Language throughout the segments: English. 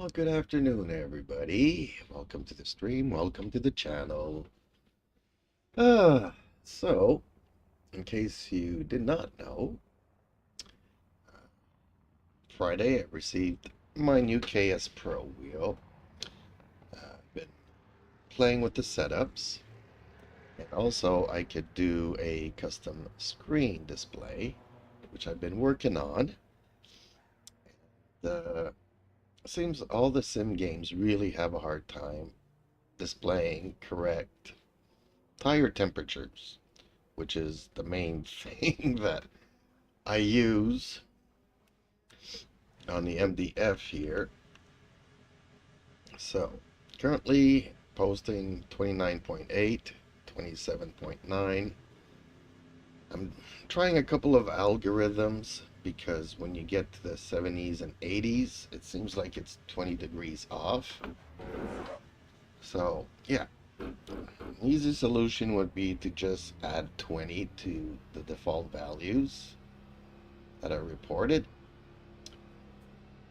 Well, good afternoon, everybody. Welcome to the stream. Welcome to the channel. Ah, so, in case you did not know, Friday I received my new KS Pro wheel. I've been playing with the setups, and also I could do a custom screen display, which I've been working on. The seems all the sim games really have a hard time displaying correct tire temperatures, which is the main thing that I use on the MDF here. So currently posting 29.8, 27.9. I'm trying a couple of algorithms because when you get to the 70s and 80s, it seems like it's 20 degrees off. So yeah, an easy solution would be to just add 20 to the default values that are reported.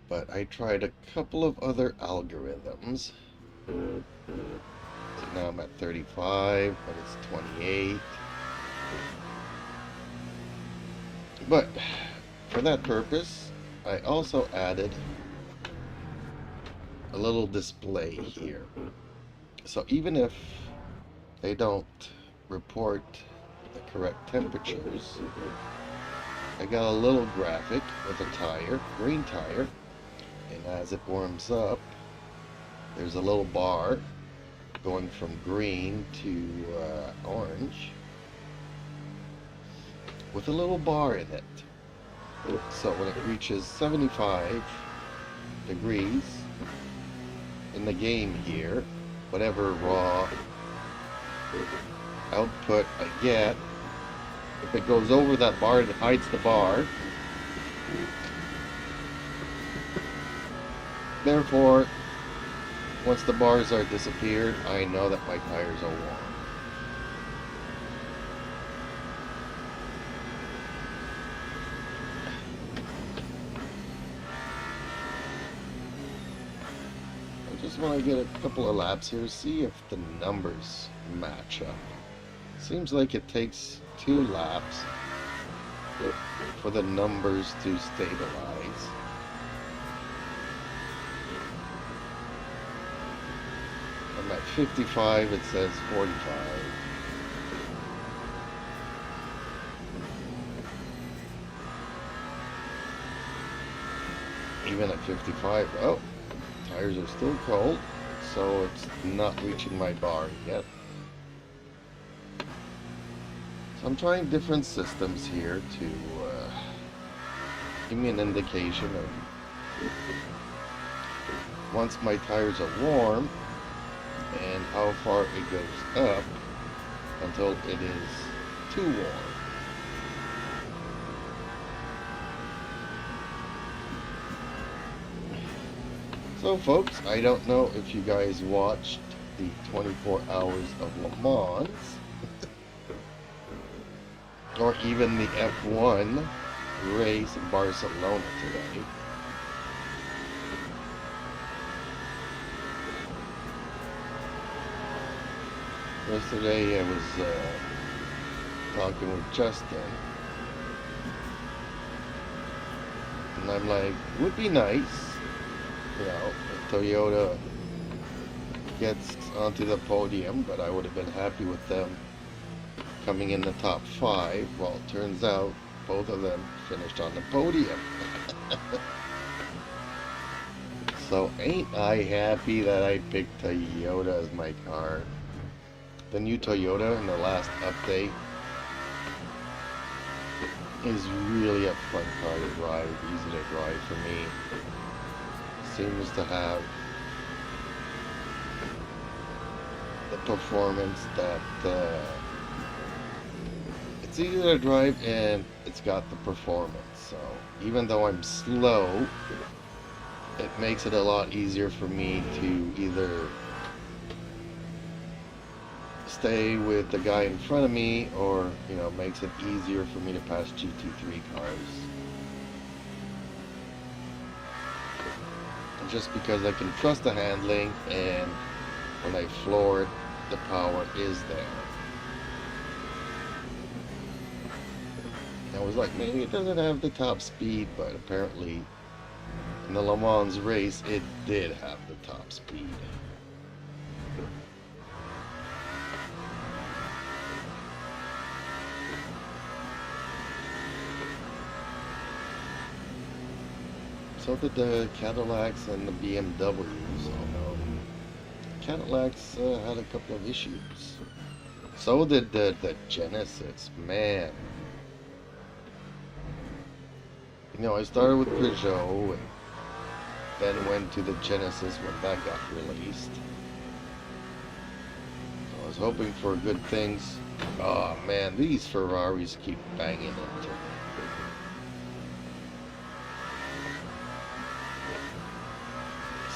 But I tried a couple of other algorithms. So now I'm at 35, but it's 28. But for that purpose, I also added a little display here. So even if they don't report the correct temperatures, I got a little graphic with a tire, green tire, and as it warms up, there's a little bar going from green to orange with a little bar in it. So when it reaches 75 degrees in the game here, whatever raw output I get, if it goes over that bar, it hides the bar. Therefore, once the bars are disappeared, I know that my tires are warm. I just want to get a couple of laps here, see if the numbers match up. Seems like it takes 2 laps for the numbers to stabilize. I'm at 55, it says 45. Even at 55, oh, tires are still cold, so it's not reaching my bar yet. So I'm trying different systems here to give me an indication of once my tires are warm and how far it goes up until it is too warm. So folks, I don't know if you guys watched the 24 Hours of Le Mans or even the F1 race in Barcelona today. Yesterday I was talking with Justin, and I'm like, it would be nice, you know, if Toyota gets onto the podium, but I would have been happy with them coming in the top 5. Well, it turns out both of them finished on the podium. So ain't I happy that I picked Toyota as my car. The new Toyota in the last update is really a fun car to drive, easy to drive for me. Seems to have the performance that it's easy to drive and it's got the performance. So even though I'm slow, it makes it a lot easier for me to either stay with the guy in front of me, or you know, makes it easier for me to pass GT3 cars. just because I can trust the handling, and when I floor it, the power is there. I was like, maybe it doesn't have the top speed, but apparently in the Le Mans race, it did have the top speed. So did the Cadillacs and the BMWs. Cadillacs had a couple of issues. So did the Genesis, man. You know, I started with Peugeot and then went to the Genesis when that got released. I was hoping for good things. Oh man, these Ferraris keep banging into me.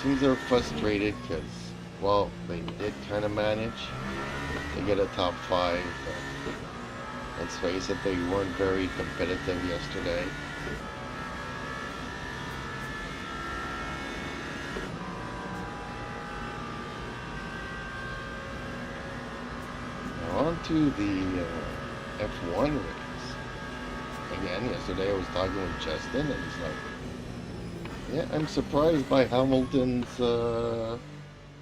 Seems they're frustrated because, well, they did kind of manage to get a top 5. But let's face it, they weren't very competitive yesterday. Now on to the F1 race. Again, yesterday I was talking with Justin, and he's like, yeah, I'm surprised by Hamilton's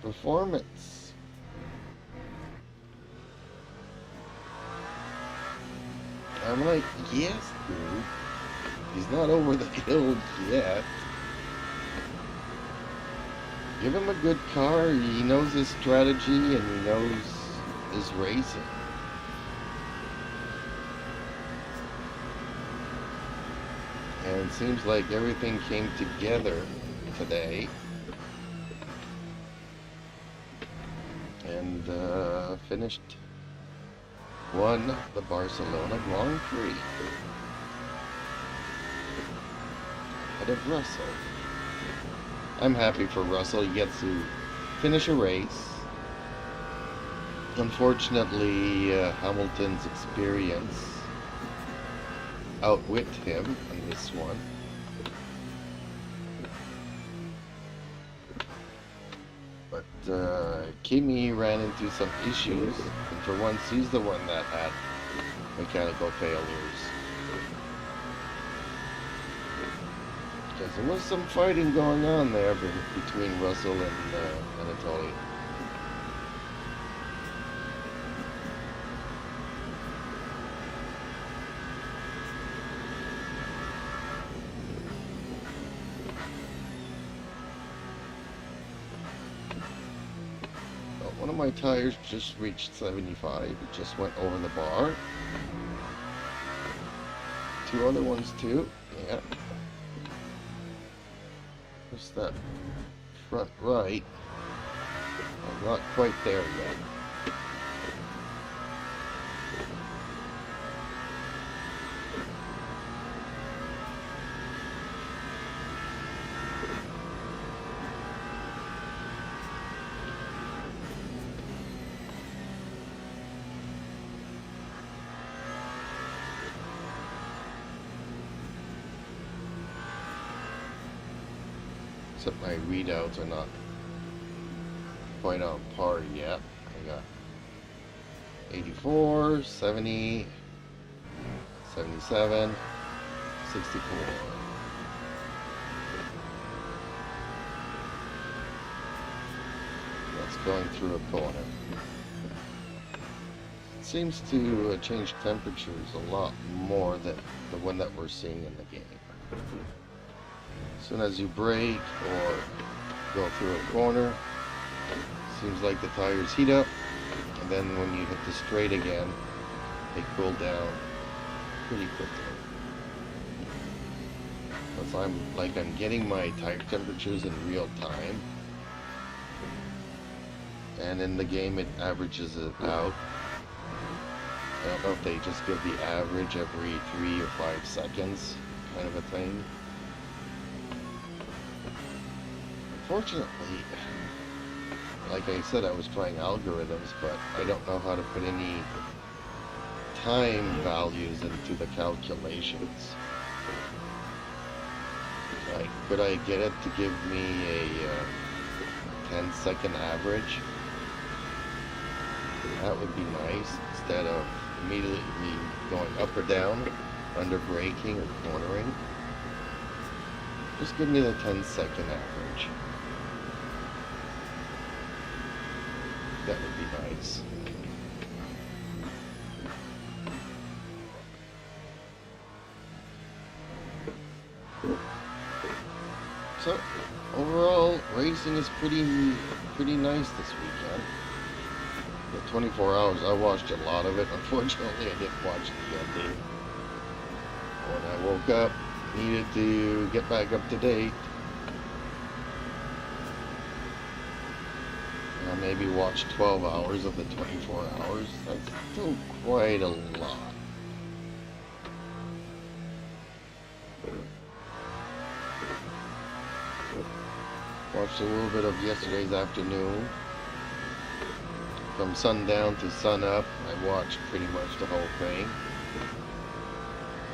performance. I'm like, yes, dude. He's not over the hill yet. Give him a good car. He knows his strategy and he knows his racing. And it seems like everything came together today. And won the Barcelona Grand Prix. Ahead of Russell. I'm happy for Russell. He gets to finish a race. Unfortunately, Hamilton's experience outwit him on this one. But Kimi ran into some issues, and for once he's the one that had mechanical failures. Because there was some fighting going on there between Russell and Anatoly. One of my tires just reached 75. It just went over the bar. 2 other ones too. Yeah. Just that front right. I'm not quite there yet. Except my readouts are not quite on par yet. I got 84, 70, 77, 64. That's going through a corner. It seems to change temperatures a lot more than the one that we're seeing in the game. As soon as you brake or go through a corner, seems like the tires heat up, and then when you hit the straight again, they cool down pretty quickly. Because I'm getting my tire temperatures in real time, and in the game it averages it out. I don't know if they just give the average every 3 or 5 seconds, kind of a thing. Unfortunately, like I said, I was trying algorithms, but I don't know how to put any time values into the calculations. Like, could I get it to give me a 10-second average? That would be nice, instead of immediately going up or down, under braking or cornering. Just give me the 10-second average. That would be nice. So, overall, racing is pretty nice this weekend. The 24 hours, I watched a lot of it. Unfortunately, I didn't watch the ending. When I woke up, needed to get back up to date. I maybe watched 12 hours of the 24 hours. That's still quite a lot. Watched a little bit of yesterday's afternoon. From sundown to sunup, I watched pretty much the whole thing.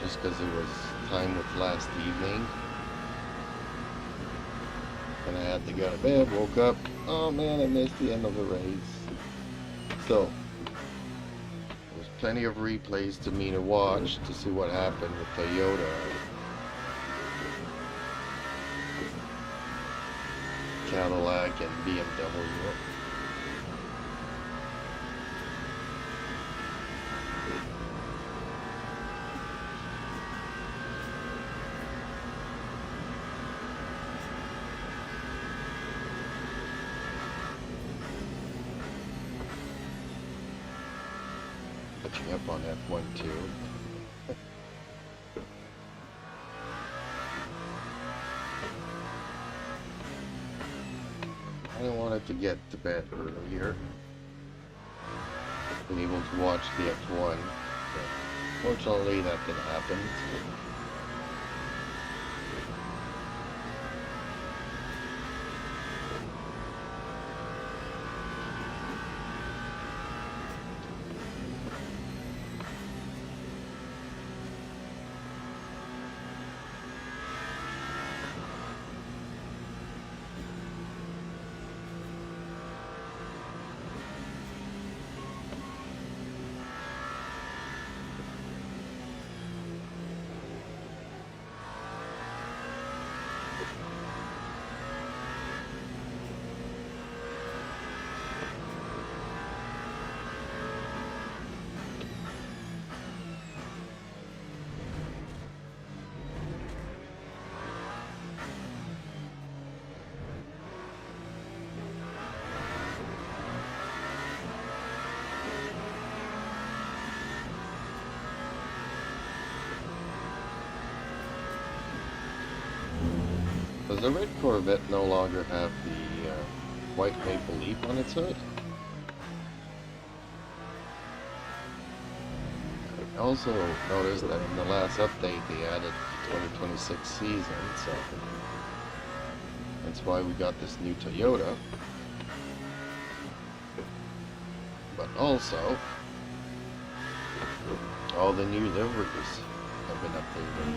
Just because it was time with last evening. And I had to go to bed, woke up, oh man, I missed the end of the race. So, there's plenty of replays to me to watch to see what happened with Toyota, Cadillac, and BMW. Catching up on F1 too. I wanted to get to bed earlier. Been able to watch the F1. But fortunately, that didn't happen. Does the red Corvette no longer have the white maple leaf on its hood? I also noticed that in the last update they added the 2026 season, so that's why we got this new Toyota. But also, all the new liveries have been updated.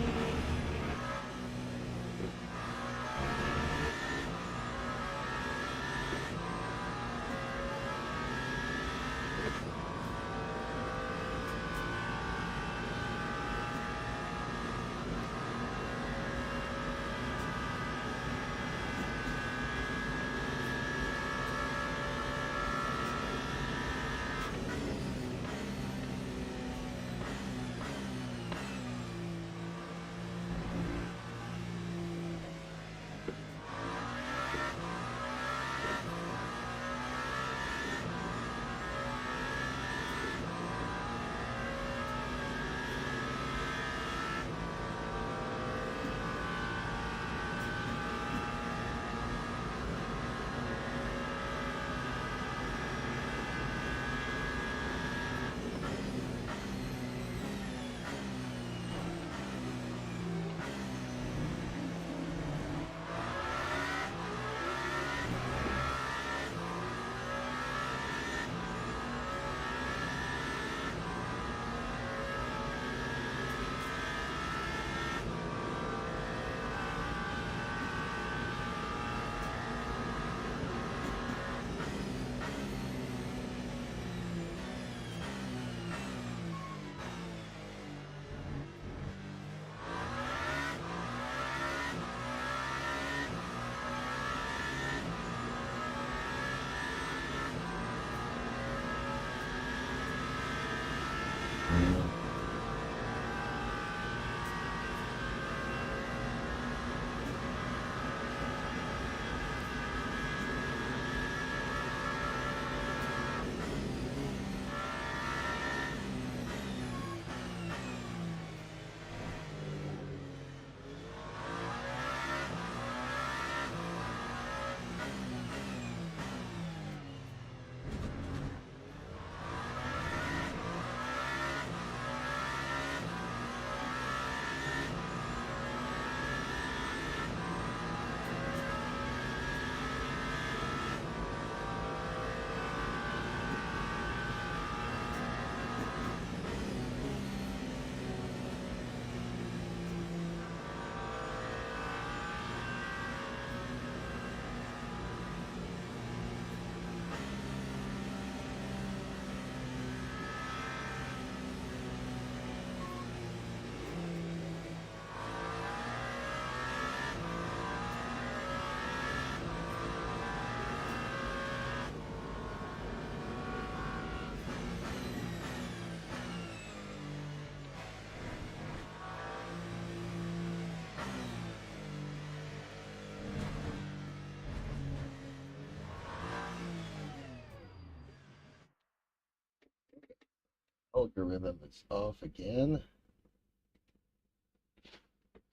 algorithm is off again.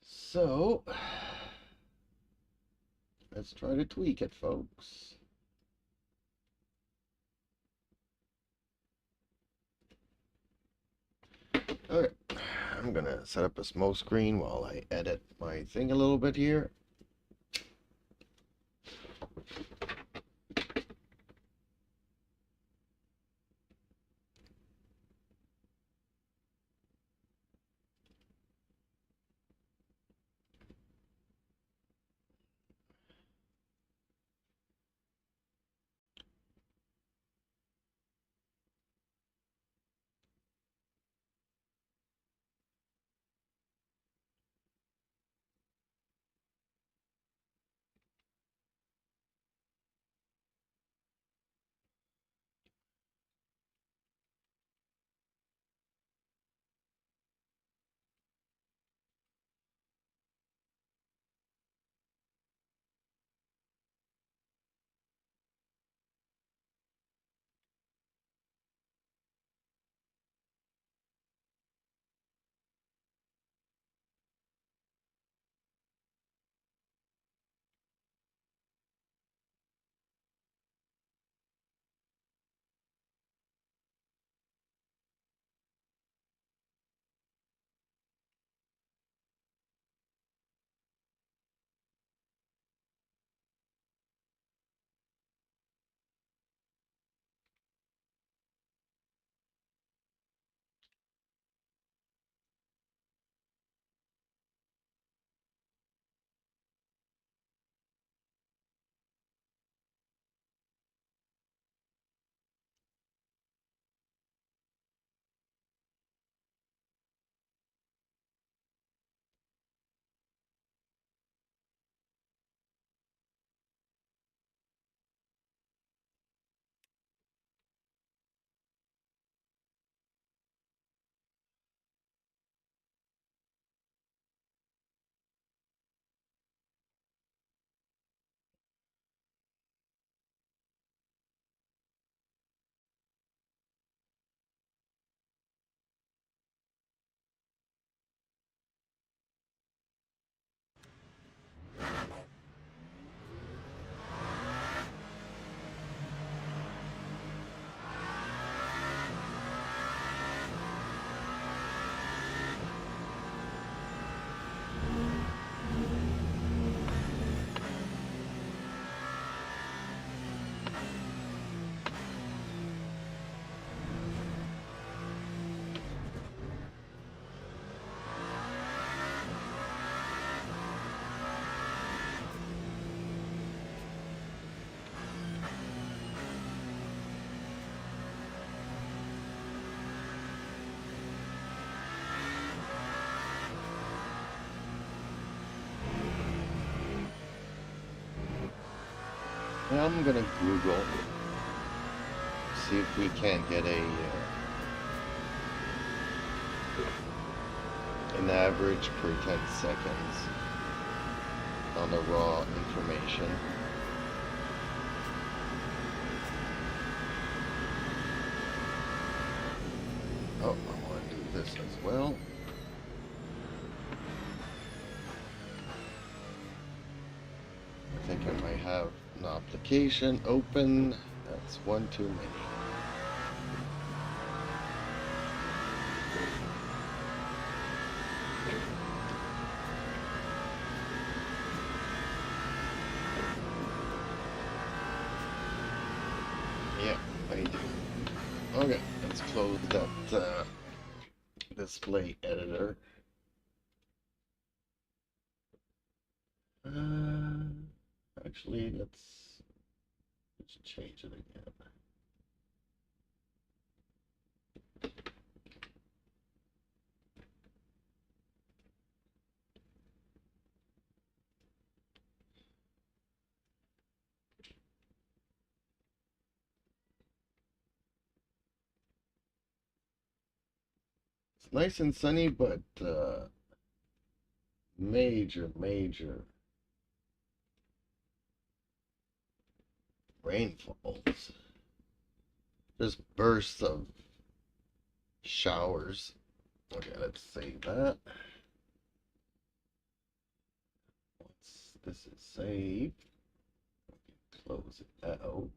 So let's try to tweak it, folks. Okay, I'm gonna set up a smoke screen while I edit my thing a little bit here. Now I'm gonna Google, see if we can't get an average per 10 seconds on the raw information. Oh, I want to do this as well. I think I might have an application open. That's one too many. Yeah, I do. Okay, let's close that display editor. Actually, let's change it again. It's nice and sunny, but major rainfalls. Just bursts of showers. Okay, let's save that. Once this is saved, close it out.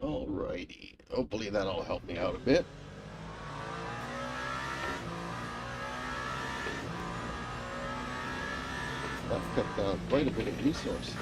Alrighty, hopefully that'll help me out a bit. I've cut down quite a bit of resources.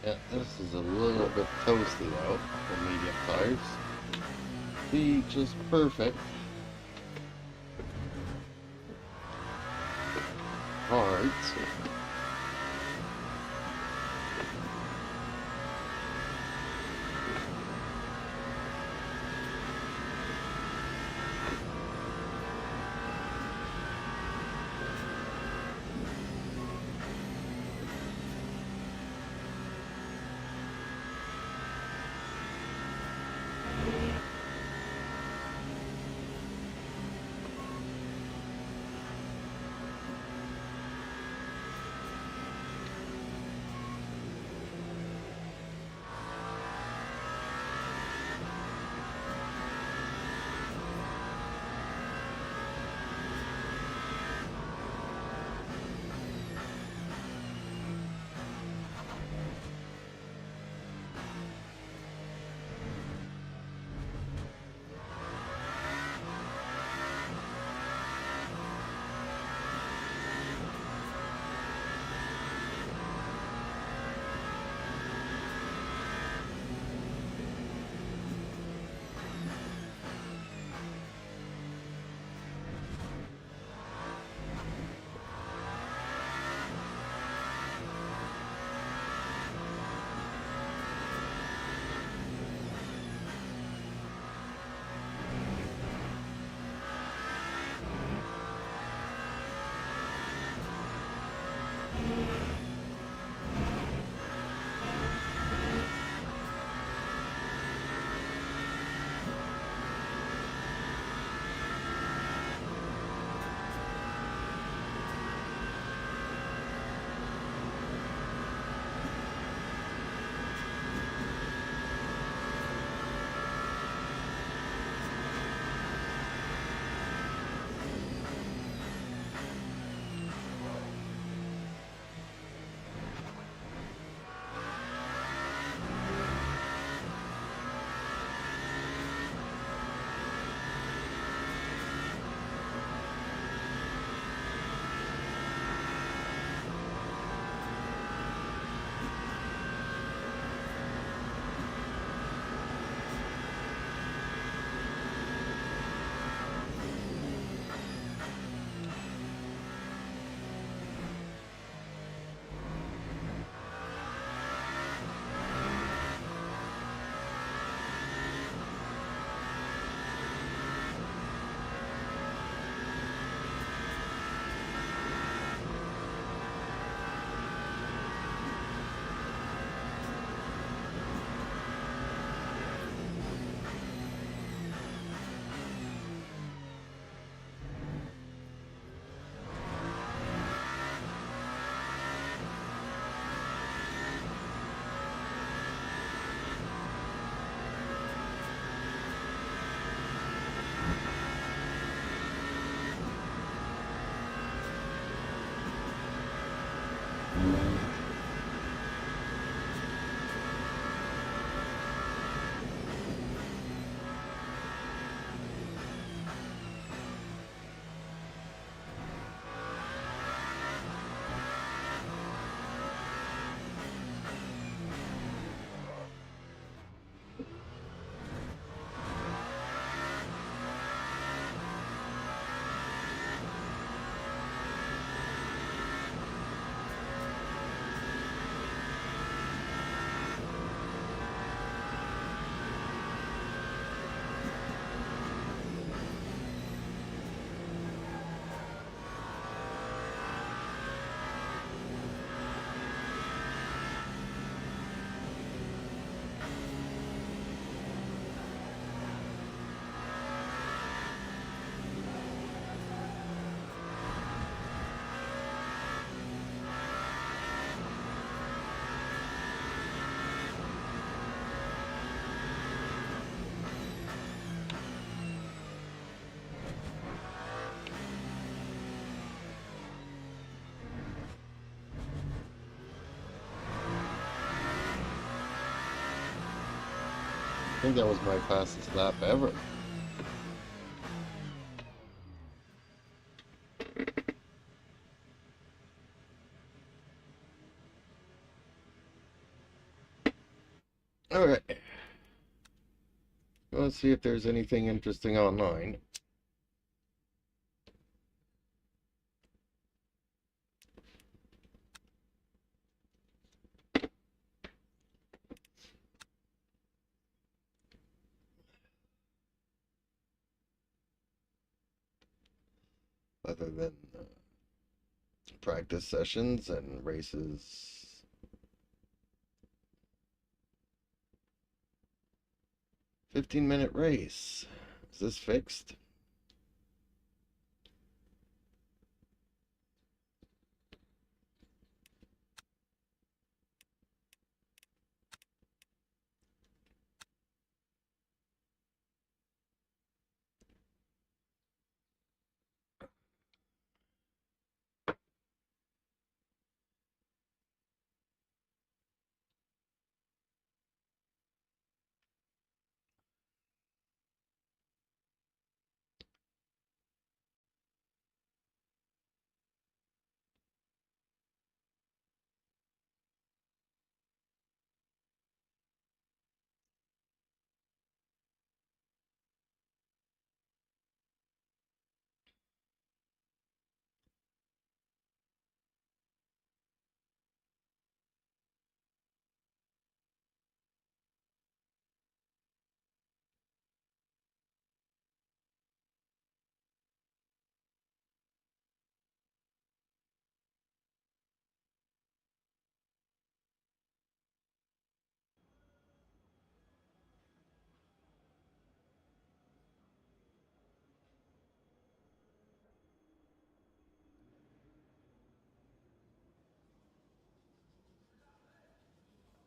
Yeah, this is a little bit toasty though for medium tires. Be just perfect. Hard. I think that was my fastest lap ever. All right. Let's see if there's anything interesting online. Other than practice sessions and races. 15-minute race. Is this fixed?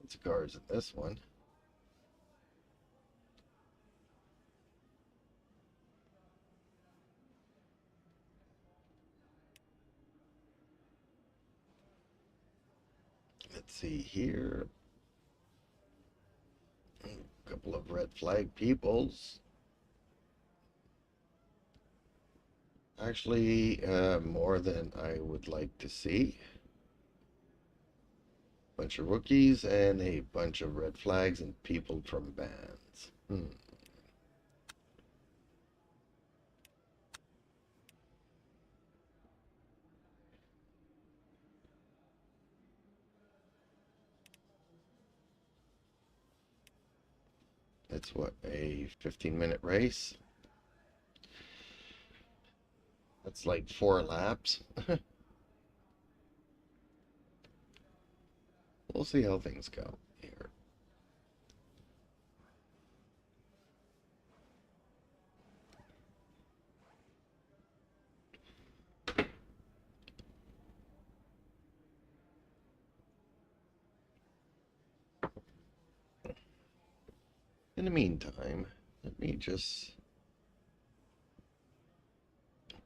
It's cars in this one. Let's see here. A couple of red flag peoples. Actually, more than I would like to see. Bunch of rookies and a bunch of red flags and people from bands. It's what, a 15-minute race? That's like 4 laps. We'll see how things go here. In the meantime, let me just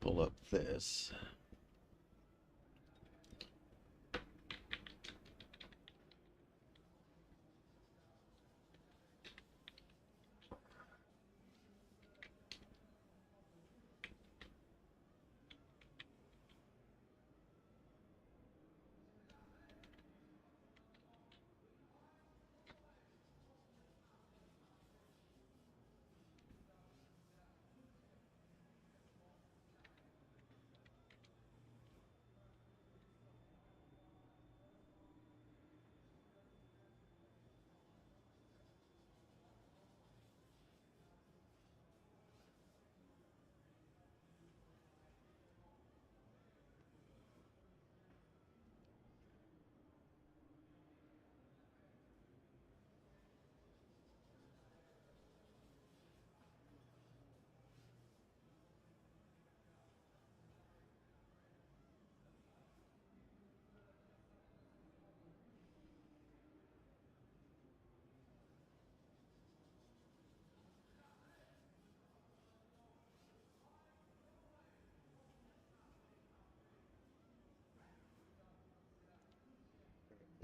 pull up this.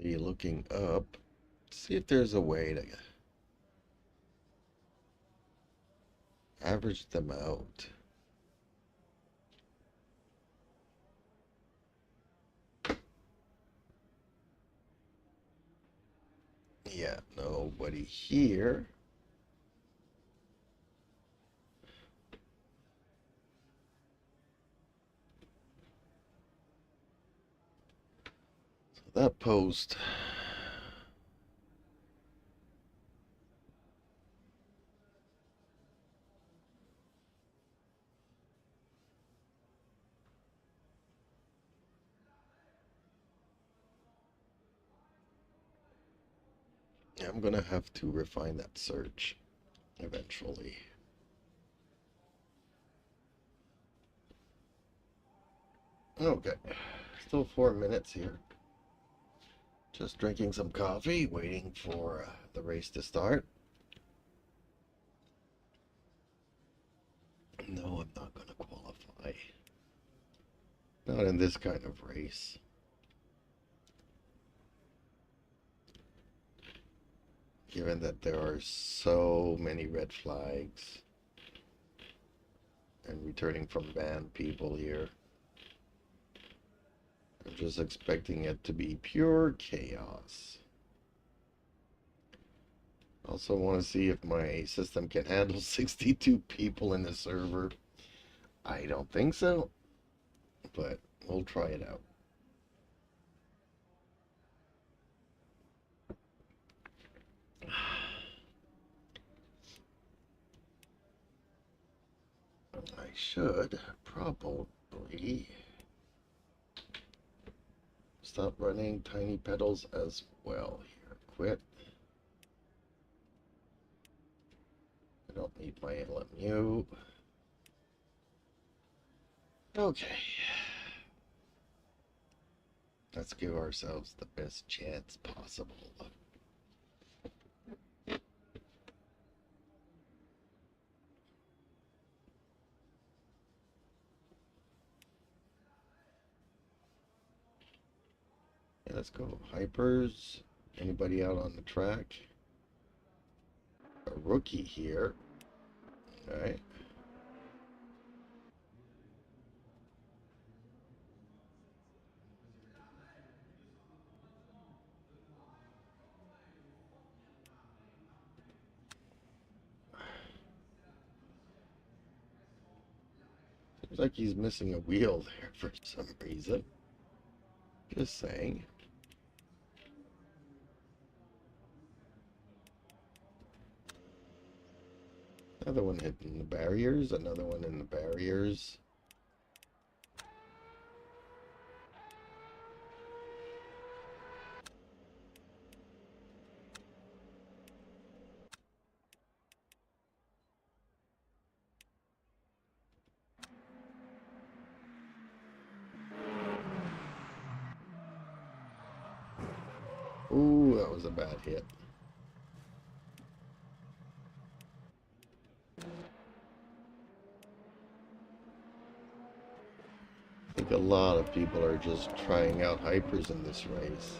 Be looking up, see if there's a way to average them out. Yeah, no. nobody here. So that post. I'm gonna have to refine that search eventually. Okay, still 4 minutes here. Just drinking some coffee, waiting for the race to start. No, I'm not gonna qualify. Not in this kind of race. Given that there are so many red flags and returning from banned people here. I'm just expecting it to be pure chaos. Also want to see if my system can handle 62 people in the server. I don't think so, but we'll try it out. I should probably stop running tiny pedals as well here. Quit. I don't need my LMU. Okay. Let's give ourselves the best chance possible. Yeah, let's go. Hypers. Anybody out on the track? A rookie here. Alright. Seems like he's missing a wheel there for some reason. Just saying. Another one hitting the barriers. Another one in the barriers. Ooh, that was a bad hit. I think a lot of people are just trying out hypers in this race.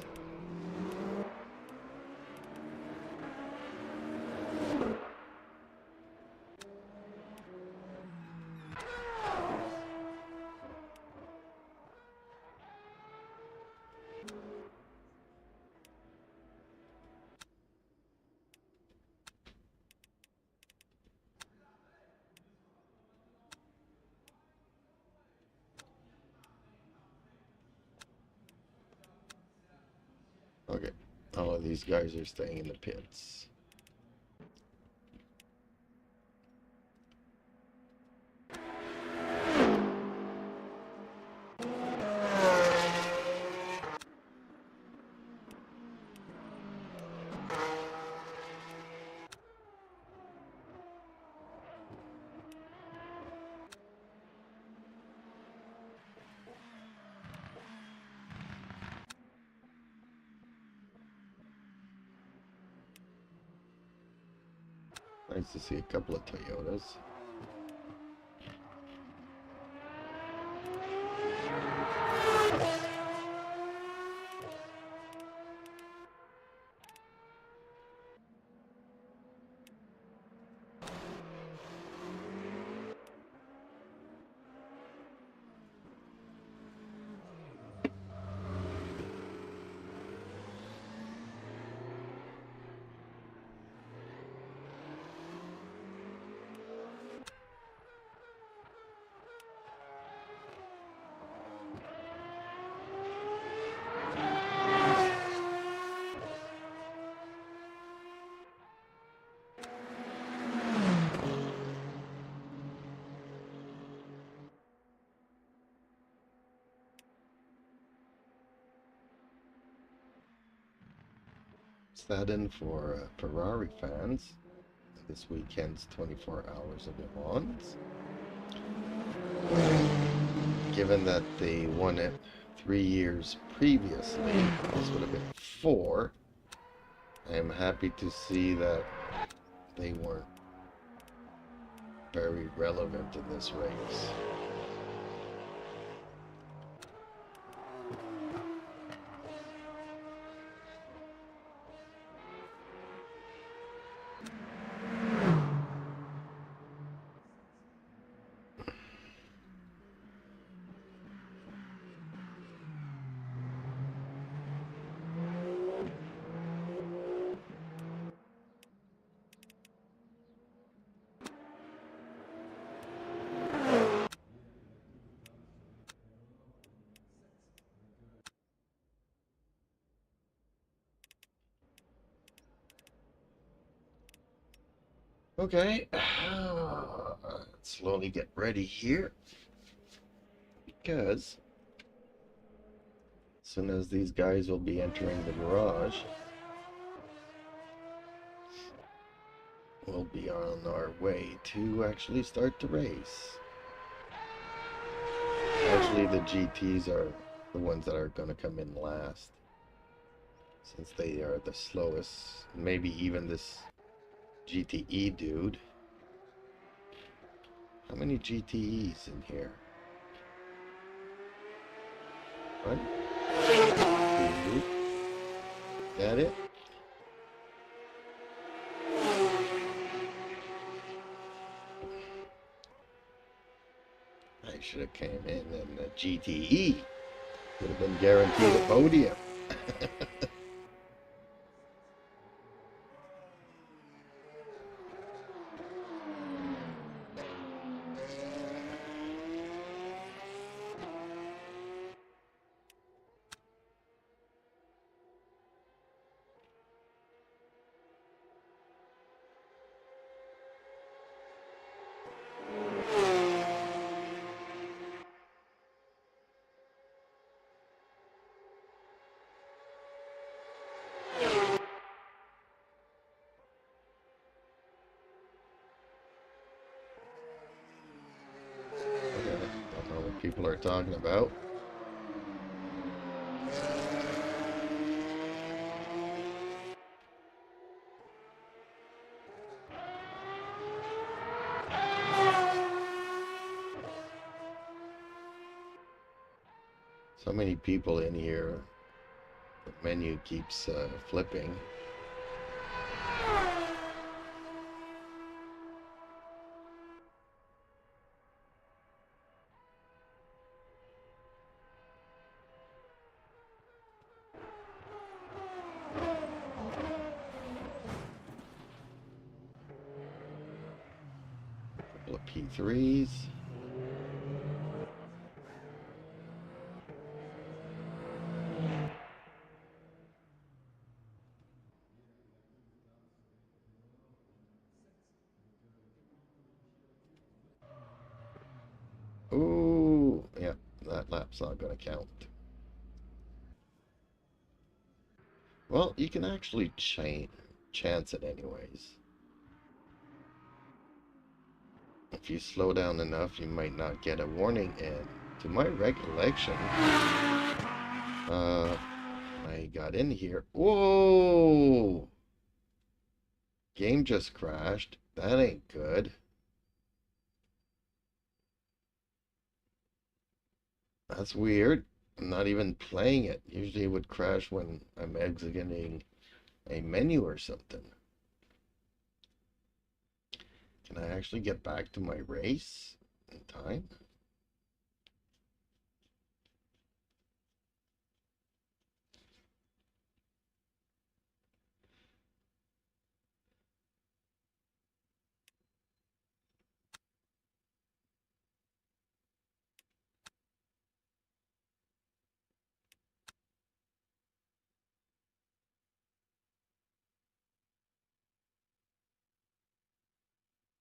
Okay, all of these guys are staying in the pits. Nice to see a couple of Toyotas. saddened for Ferrari fans. This weekend's 24 Hours of Le Mans. Given that they won it 3 years previously, this would have been 4. I am happy to see that they weren't very relevant in this race. Okay, let's slowly get ready here, because as soon as these guys will be entering the garage, we'll be on our way to actually start the race. Actually, the GTs are the ones that are going to come in last, since they are the slowest. Maybe even this GTE dude. How many GTEs in here? 1, 2. Got it? I should have came in the GTE. Would have been guaranteed a podium. Don't know what people are talking about. So many people in here. The menu keeps flipping. Couple of P3s. Ooh, yeah, that lap's not going to count. Well, you can actually chance it anyways. If you slow down enough, you might not get a warning. And to my recollection, I got in here. Whoa! Game just crashed. That ain't good. That's weird. I'm not even playing it. Usually it would crash when I'm exiting a menu or something. Can I actually get back to my race in time?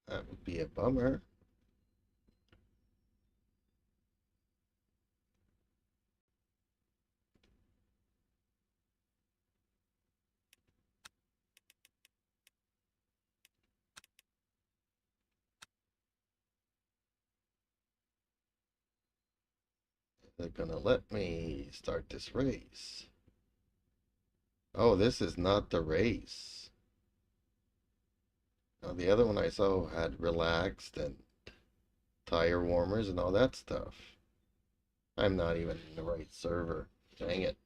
That would be a bummer. They're gonna let me start this race. Oh, this is not the race. Now, the other one I saw had relaxed and tire warmers and all that stuff. I'm not even in the right server. Dang it.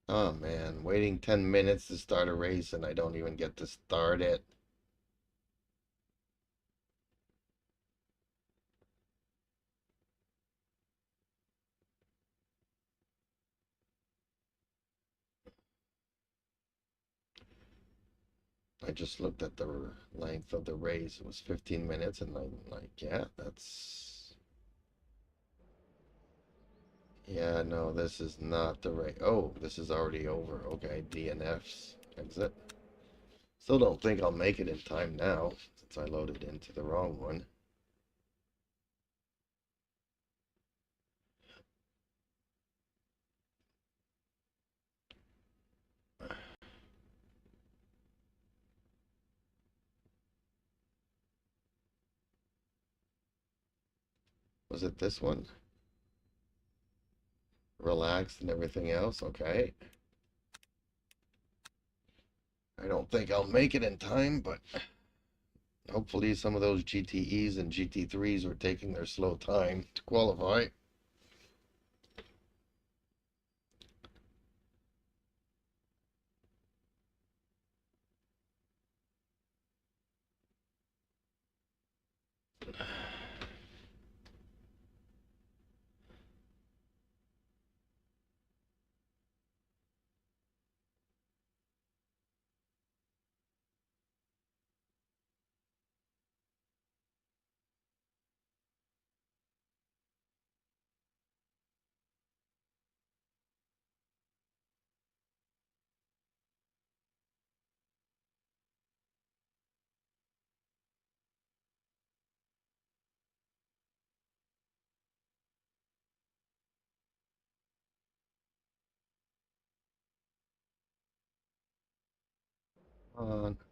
Oh man, waiting 10 minutes to start a race and I don't even get to start it. I just looked at the length of the race. It was 15 minutes and I'm like, yeah, that's... Yeah, no, this is not the race. Oh, this is already over. Okay, DNFs. Exit. Still don't think I'll make it in time now, since I loaded into the wrong one. Was it this one? Relaxed and everything else? Okay. I don't think I'll make it in time, but hopefully some of those GTEs and GT3s are taking their slow time to qualify.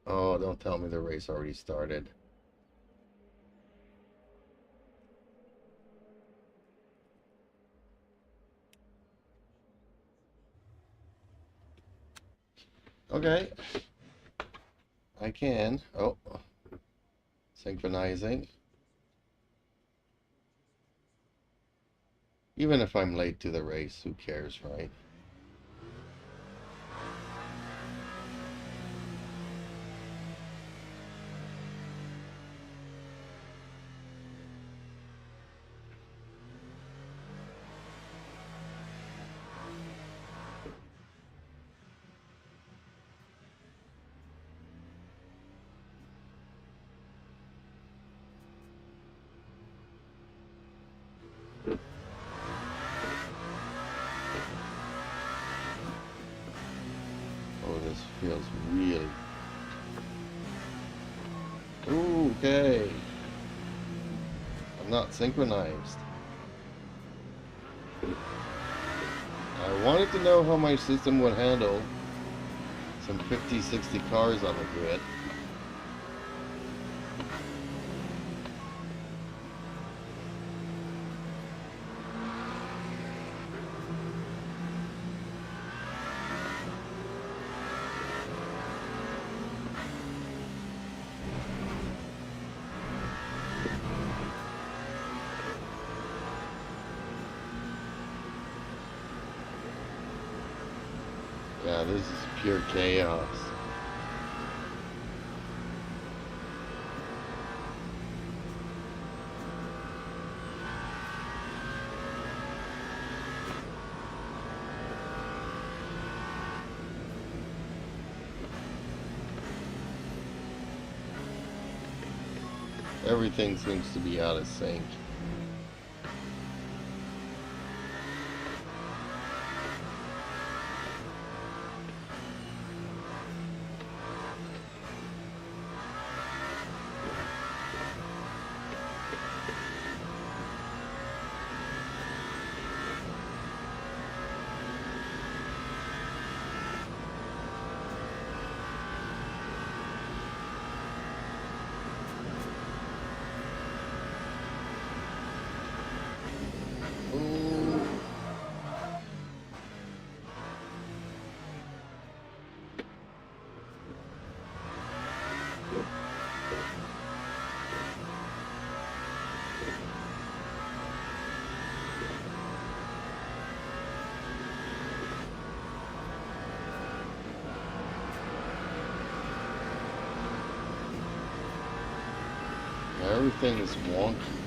Oh, don't tell me the race already started. Okay. I can. Oh, synchronizing. Even if I'm late to the race, who cares, right? Oh, this feels really... Ooh, okay. I'm not synchronized. I wanted to know how my system would handle some 50, 60 cars on the grid. Yeah, this is pure chaos. Everything seems to be out of sync. Everything is wonky.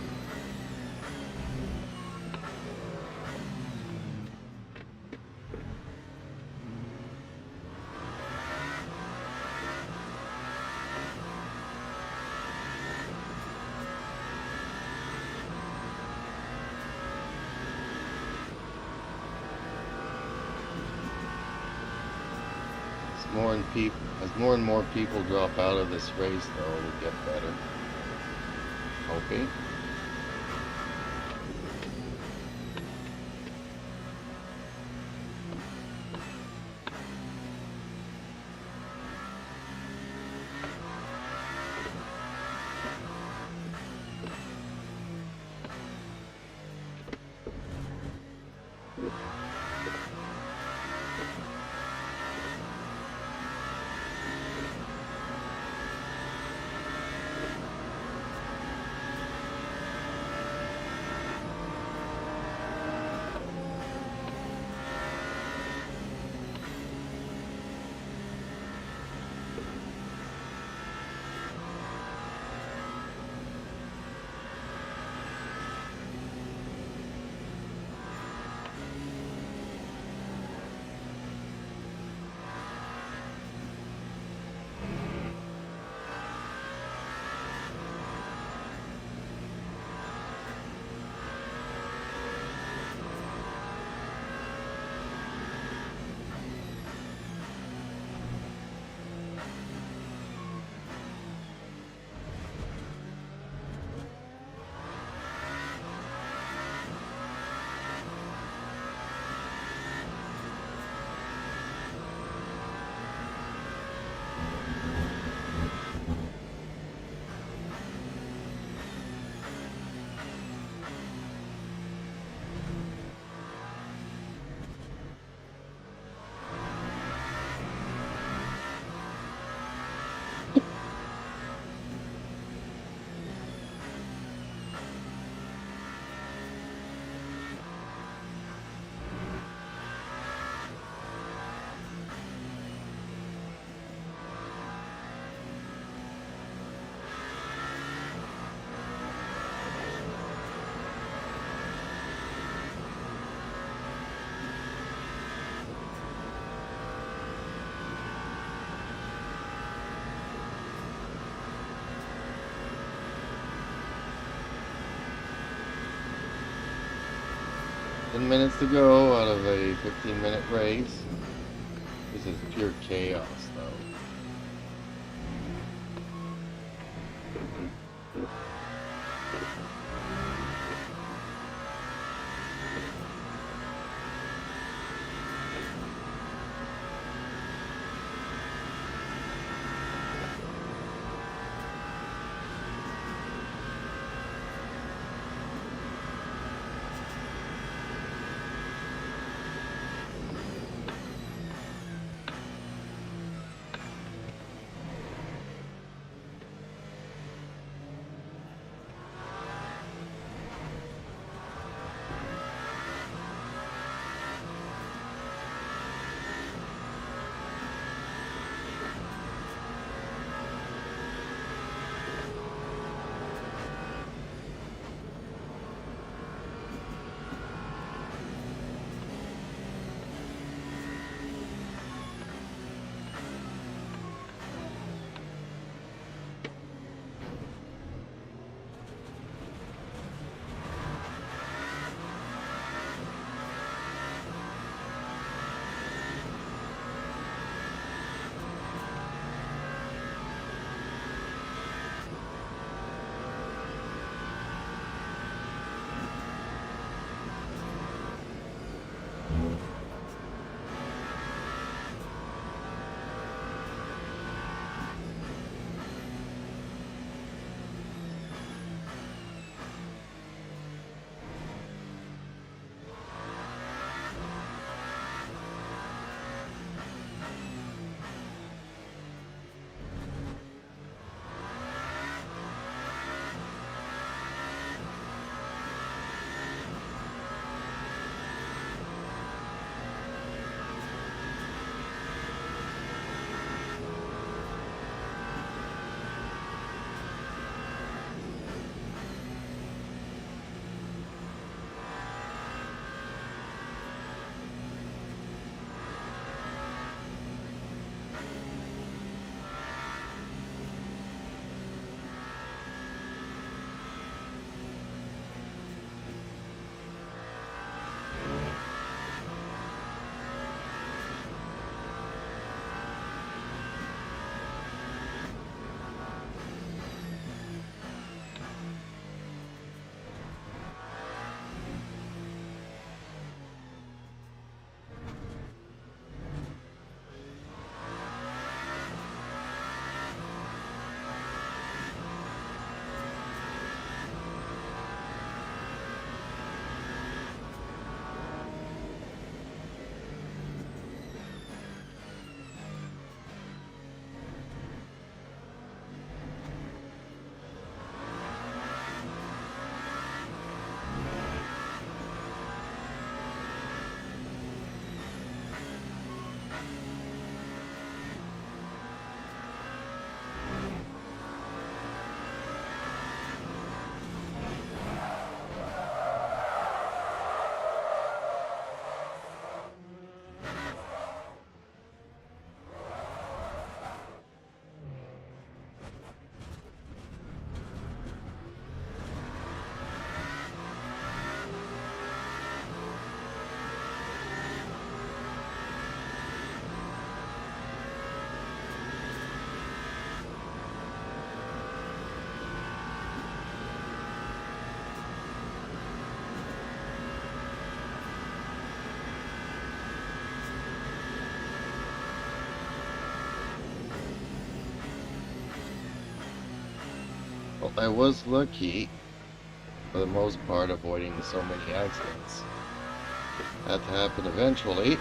As more and more people drop out of this race, though, it'll get better. Okay. Minutes to go out of a 15-minute race. This is pure chaos, though. I was lucky, for the most part, avoiding so many accidents. Had to happen eventually.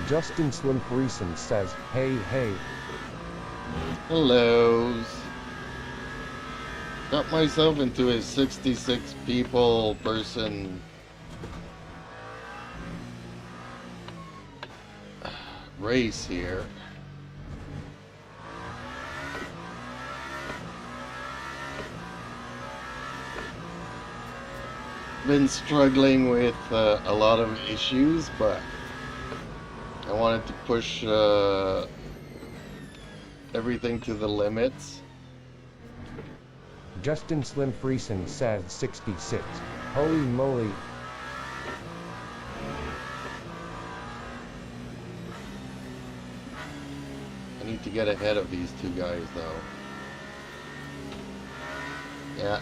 Justin Slim Friesen says, hey, hey. Hellos. Got myself into a 66 people person race here. Been struggling with a lot of issues, but I wanted to push everything to the limits. Justin Slim Friesen says 66. Holy moly. I need to get ahead of these two guys though. Yeah,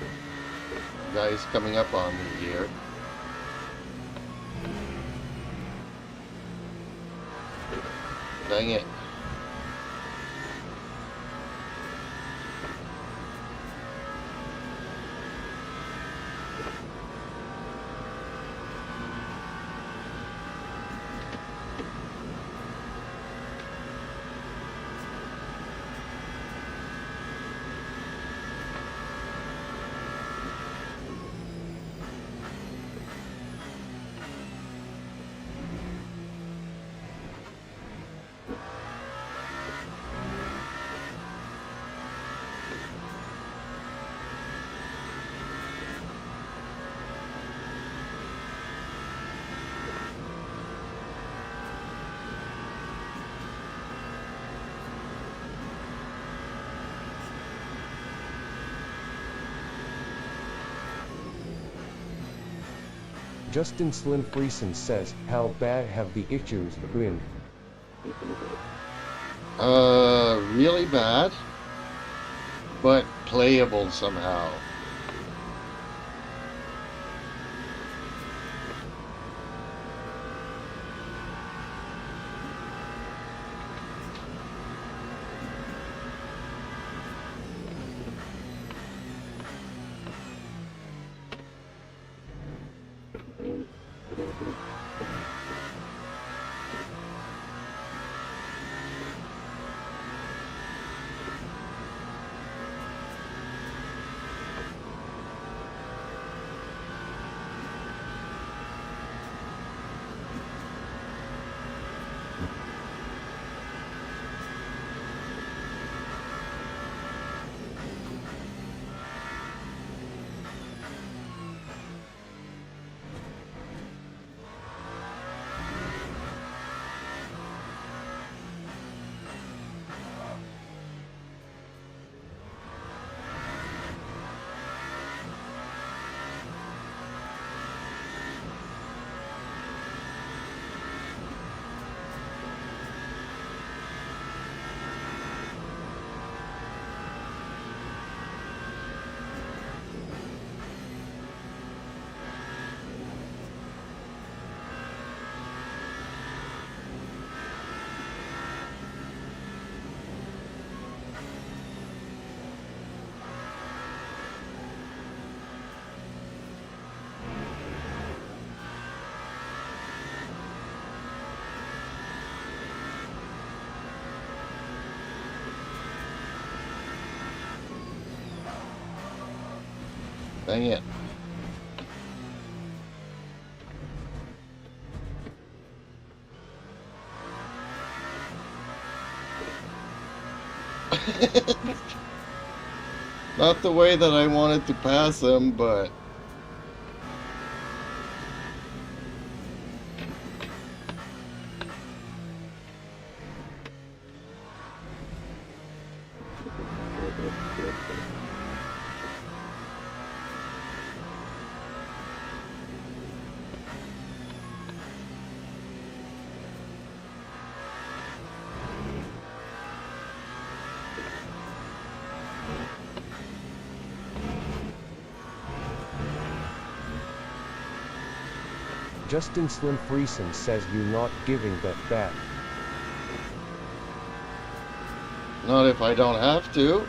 guys coming up on me here. Dang it. Justin Slim Friesen says, how bad have the issues been? Really bad, but playable somehow. Dang it. Not the way that I wanted to pass him, but... Justin Slim Friesen says you not giving that back. Not if I don't have to.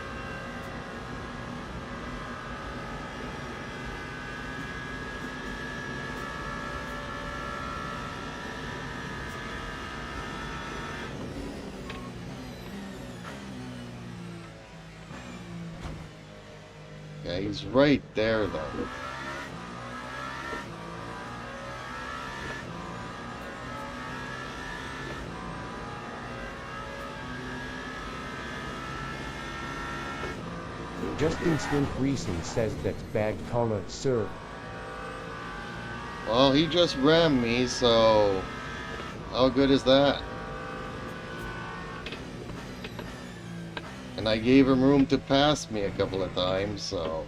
Yeah, he's right there, though. Justin Slim Friesen says that's bad karma, sir. Well, he just rammed me, so... How good is that? And I gave him room to pass me a couple of times, so...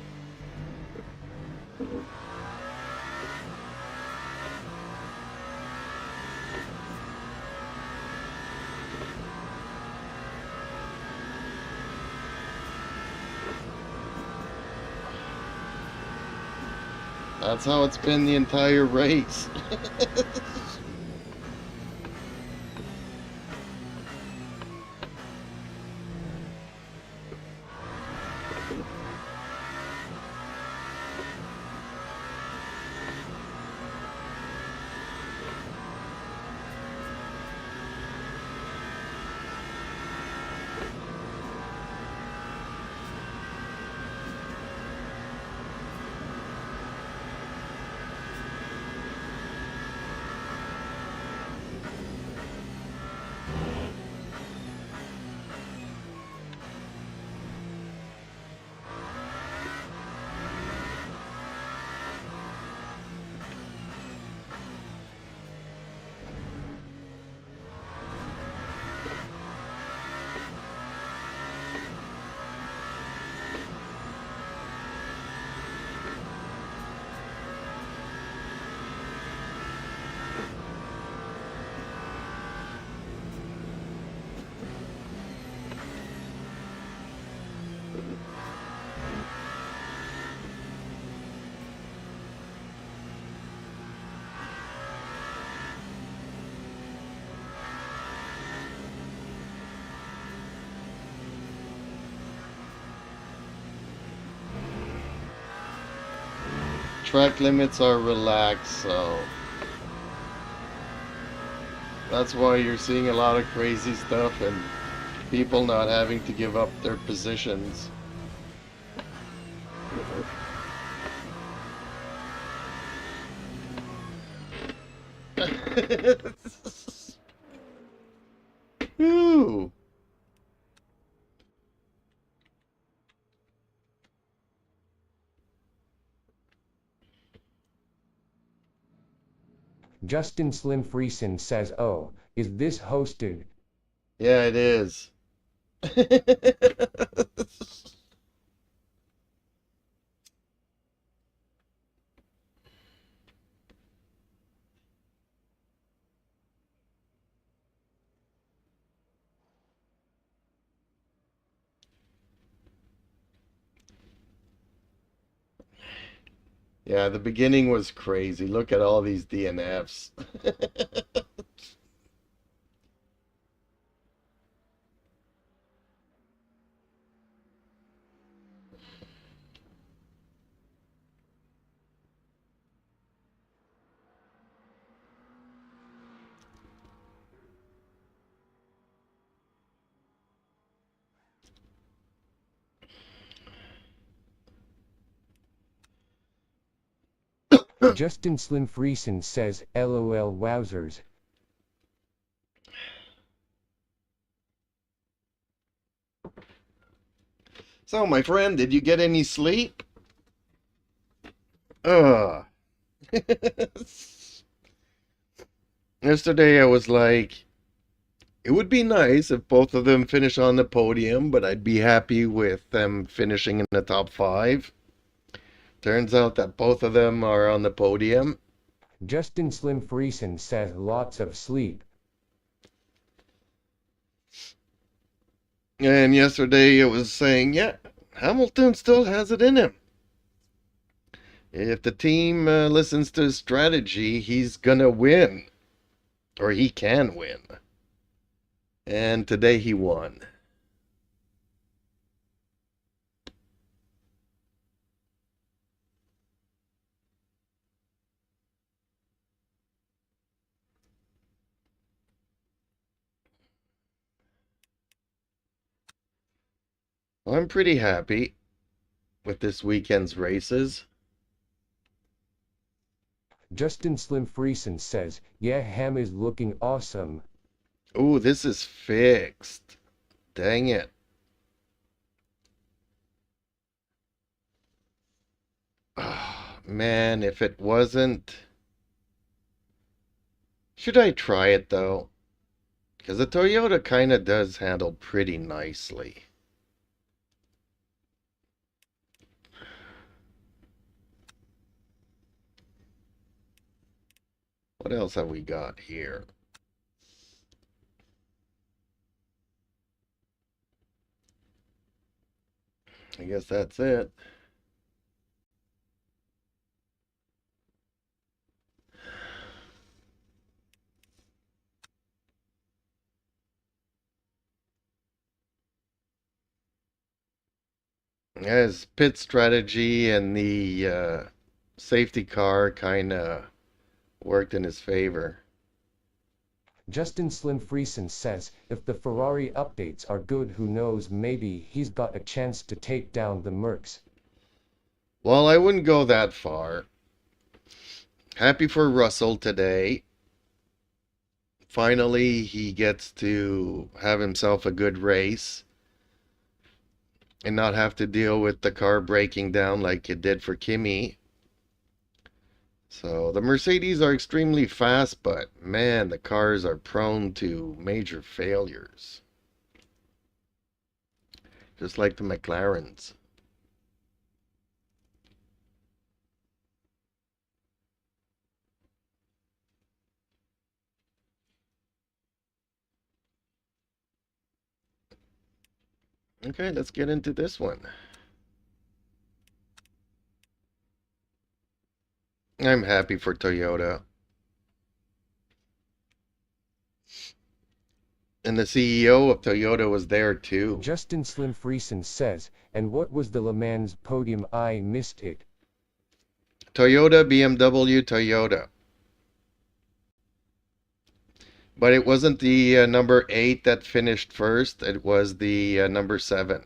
That's how it's been the entire race. Track limits are relaxed, so... That's why you're seeing a lot of crazy stuff and people not having to give up their positions. Whew. Justin Slim Friesen says, oh, is this hosted? Yeah, it is. Yeah, the beginning was crazy. Look at all these DNFs. Justin Slim Friesen says, LOL wowzers. So, my friend, did you get any sleep? Ugh. Yesterday I was like, it would be nice if both of them finish on the podium, but I'd be happy with them finishing in the top 5. Turns out that both of them are on the podium. Justin Slim Friesen says lots of sleep. And yesterday it was saying, yeah, Hamilton still has it in him. If the team listens to his strategy, he's gonna win. Or he can win. And today he won. Well, I'm pretty happy with this weekend's races. Justin Slim Friesen says, yeah, Ham is looking awesome. Ooh, this is fixed. Dang it. Oh, man, if it wasn't... Should I try it, though? Because the Toyota kind of does handle pretty nicely. What else have we got here? I guess that's it. As pit strategy and the safety car kind of worked in his favor. Justin Slim Friesen says, if the Ferrari updates are good, who knows, maybe he's got a chance to take down the Mercs. Well, I wouldn't go that far. Happy for Russell today. Finally, he gets to have himself a good race and not have to deal with the car breaking down like it did for Kimi. So the Mercedes are extremely fast, but man, the cars are prone to major failures. Just like the McLarens. Okay, let's get into this one. I'm happy for Toyota. And the CEO of Toyota was there too. Justin Slim Friesen says, and what was the Le Mans podium? I missed it. Toyota, BMW, Toyota. But it wasn't the number 8 that finished first. It was the number 7.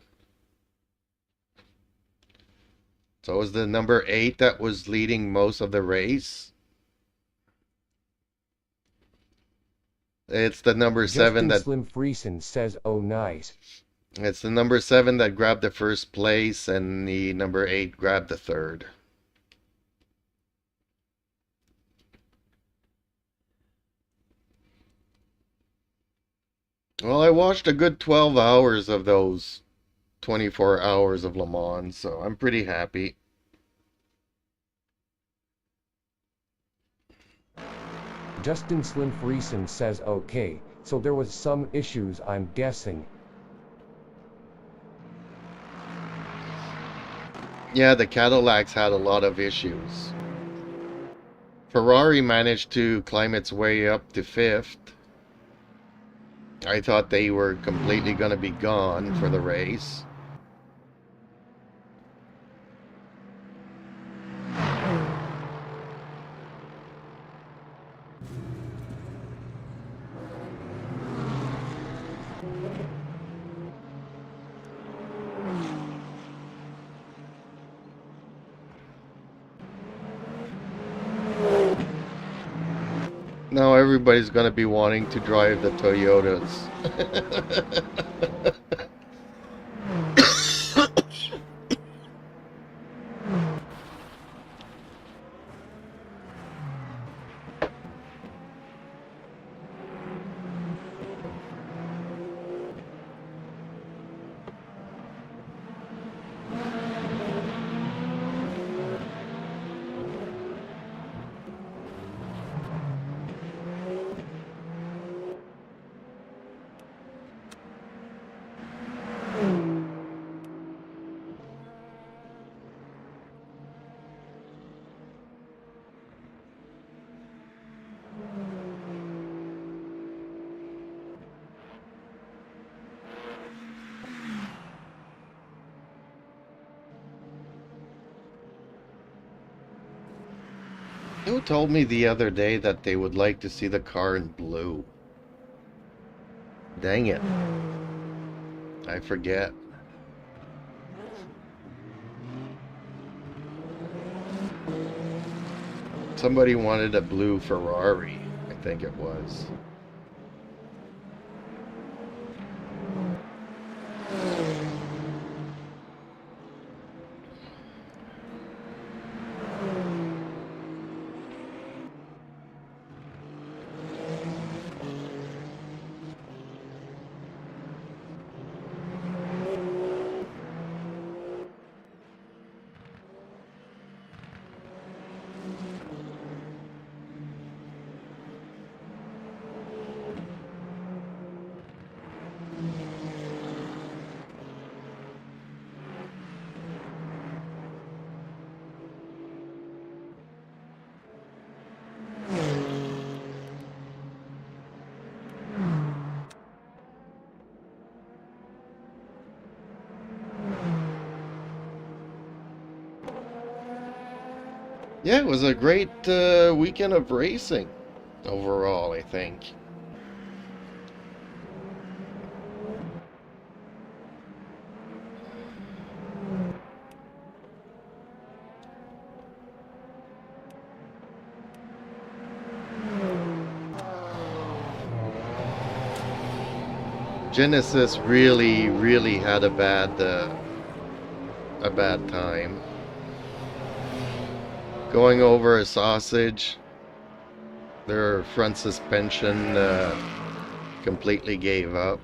So it was the number 8 that was leading most of the race. It's the number 7 Justin that... Slim Friesen says, oh nice. It's the number 7 that grabbed the first place, and the number 8 grabbed the third. Well, I watched a good 12 hours of those 24 hours of Le Mans, so I'm pretty happy. Justin Slim Friesen says, okay, so there was some issues, I'm guessing. Yeah, the Cadillacs had a lot of issues. Ferrari managed to climb its way up to 5th. I thought they were completely going to be gone for the race. Now everybody's going to be wanting to drive the Toyotas. Who told me the other day that they would like to see the car in blue? Dang it. I forget. Somebody wanted a blue Ferrari, I think it was. Yeah, it was a great weekend of racing overall, I think. Genesis really had a bad time. Going over a sausage, their front suspension completely gave up.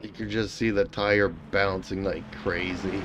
You could just see the tire bouncing like crazy.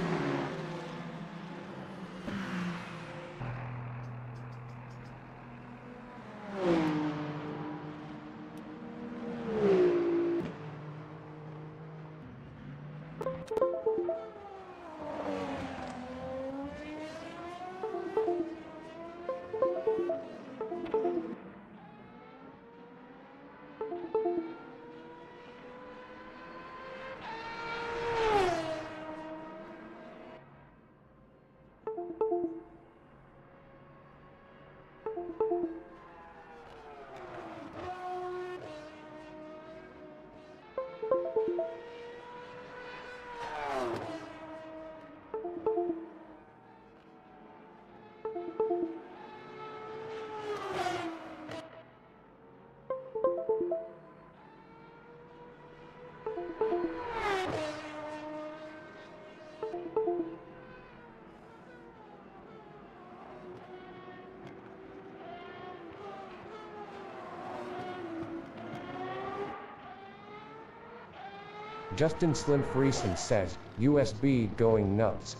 Justin Slim Friesen says, USB going nuts.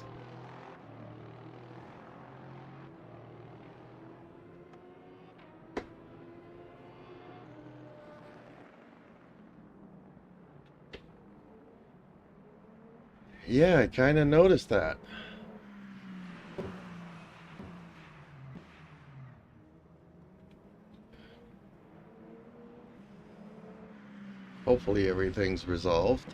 Yeah, I kind of noticed that. Hopefully everything's resolved.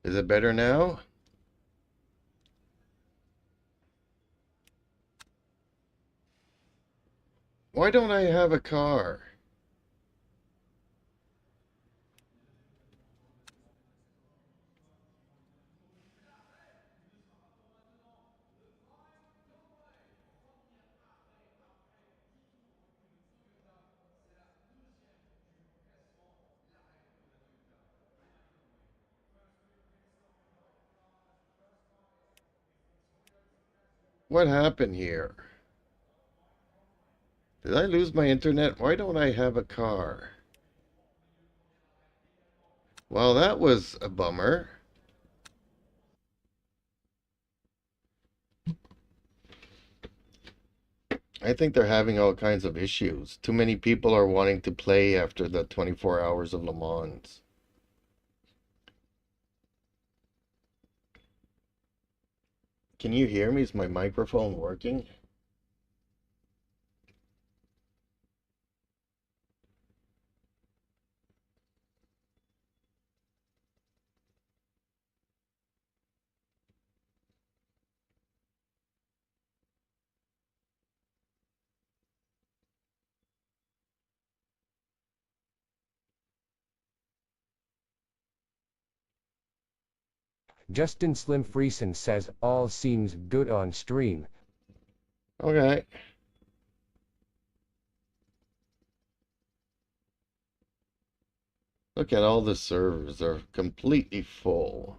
Is it better now? Why don't I have a car? What happened here? Did I lose my internet? Why don't I have a car? Well, that was a bummer. I think they're having all kinds of issues. Too many people are wanting to play after the 24 hours of Le Mans. Can you hear me? Is my microphone working? Justin Slim Friesen says all seems good on stream. Okay. Look at all the servers. They're completely full.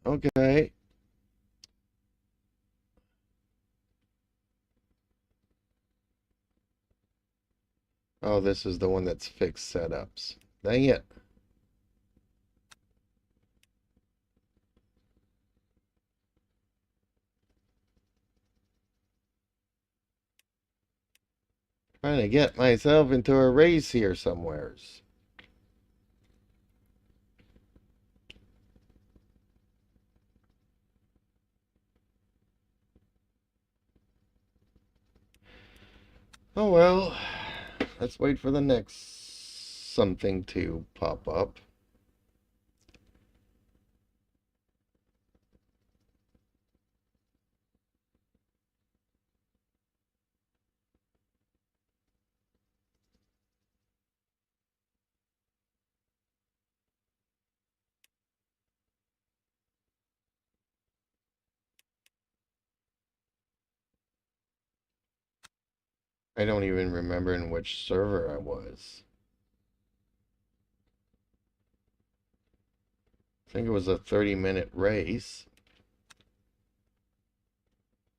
Okay. Oh, this is the one that's fixed setups. Dang it. Trying to get myself into a race here somewheres. Oh well, let's wait for the next something to pop up. I don't even remember in which server I was. I think it was a 30-minute race.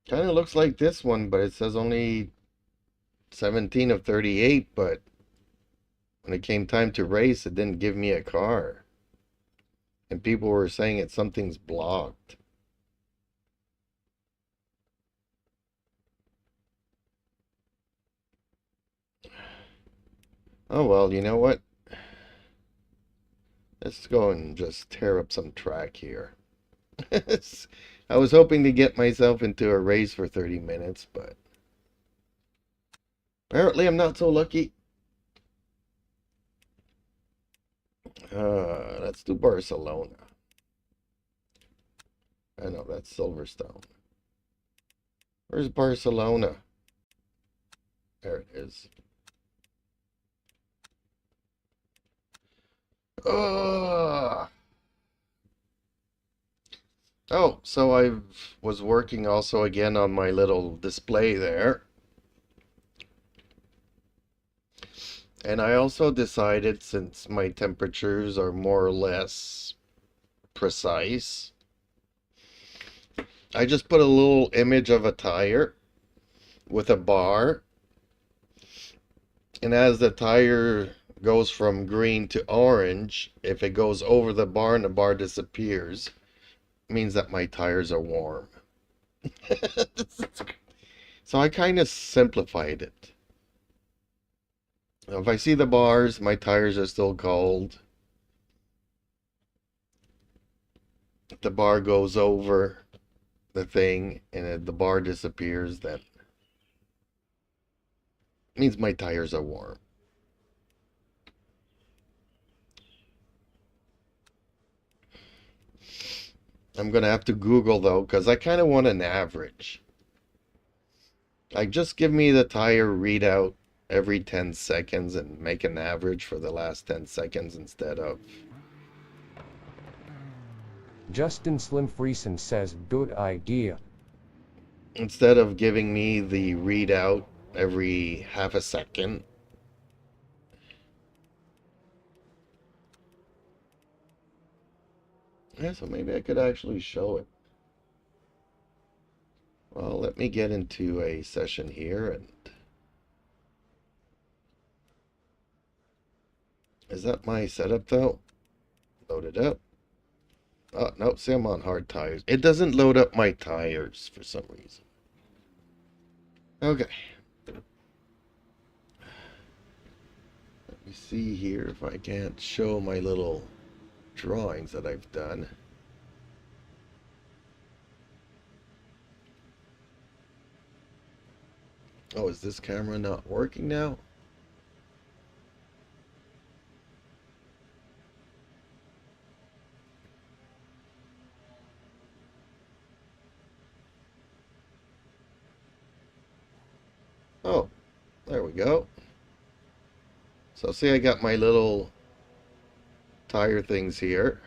Kind of looks like this one, but it says only 17 of 38, but when it came time to race, it didn't give me a car. And people were saying it something's blocked. Oh well, you know what? Let's go and just tear up some track here. I was hoping to get myself into a race for 30 minutes, but apparently I'm not so lucky. Let's do Barcelona. I know, that's Silverstone. Where's Barcelona? There it is. Oh, so I was working also again on my little display there. And I also decided, since my temperatures are more or less precise, I just put a little image of a tire with a bar. And as the tire goes from green to orange, if it goes over the bar and the bar disappears, it means that my tires are warm. So I kind of simplified it. If I see the bars, my tires are still cold. If the bar goes over the thing and if the bar disappears, then it means my tires are warm. I'm gonna have to Google though, because I kind of want an average. Like, just give me the tire readout every 10 seconds and make an average for the last 10 seconds instead of... Justin Slim Friesen says, good idea. Instead of giving me the readout every half a second. Yeah, so maybe I could actually show it. Well, let me get into a session here and... Is that my setup though? Load it up. Oh, no, see, I'm on hard tires. It doesn't load up my tires for some reason. Okay. Let me see here if I can't show my little drawings that I've done. Oh, is this camera not working now? Oh, there we go. So see, I got my little tire things here.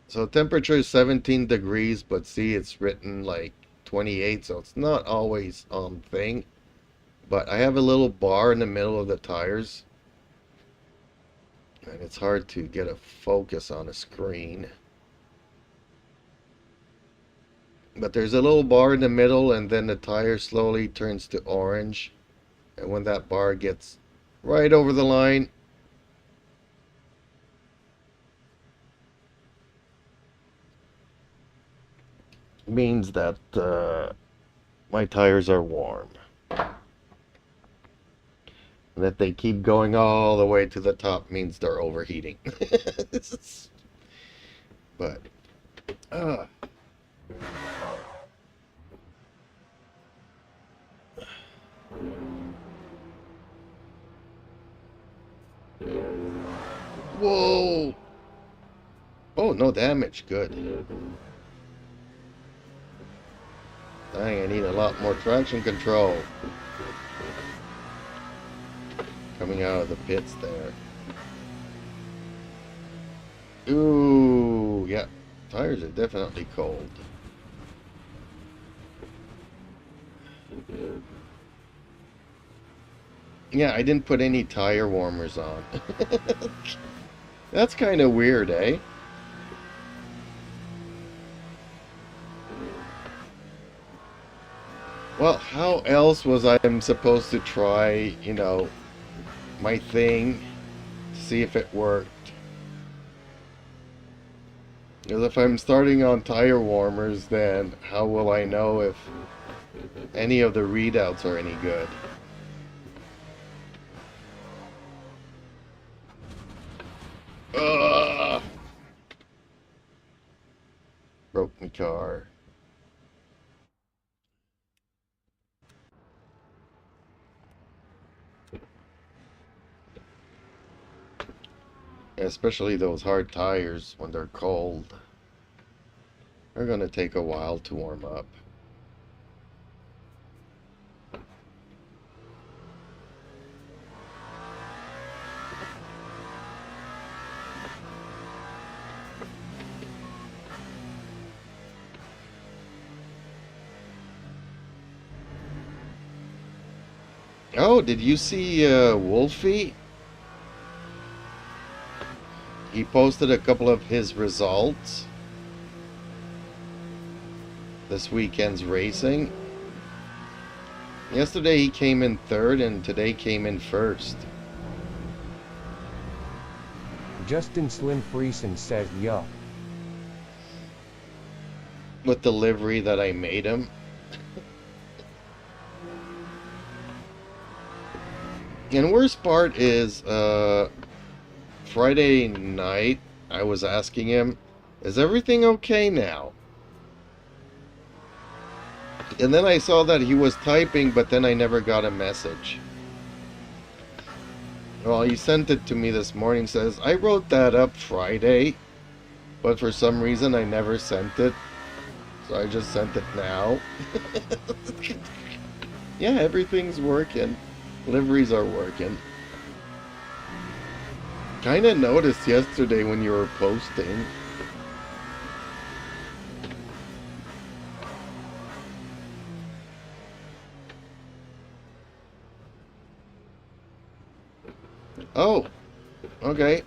So temperature is 17 degrees, but see, it's written like 28, so it's not always on thing. But I have a little bar in the middle of the tires, and it's hard to get a focus on a screen. But there's a little bar in the middle, and then the tire slowly turns to orange. And when that bar gets right over the line, means that my tires are warm. And that they keep going all the way to the top means they're overheating. But whoa! Oh, no damage. Good. Dang, I need a lot more traction control. Coming out of the pits there. Ooh, yeah. Tires are definitely cold. Yeah, I didn't put any tire warmers on. That's kind of weird, eh? Well, how else was I supposed to try, you know, my thing to see if it worked? Because if I'm starting on tire warmers, then how will I know if any of the readouts are any good? Ugh! Broke my car. Especially those hard tires when they're cold. They're gonna take a while to warm up. Oh, did you see Wolfie? He posted a couple of his results. This weekend's racing. Yesterday he came in third and today came in first. Justin Slim Friesen says, yup. With the livery that I made him. And worst part is, Friday night, I was asking him, is everything okay now? And then I saw that he was typing, but then I never got a message. Well, he sent it to me this morning, says, I wrote that up Friday, but for some reason I never sent it. So I just sent it now. Yeah, everything's working. Liveries are working. Kinda noticed yesterday when you were posting. Oh, okay.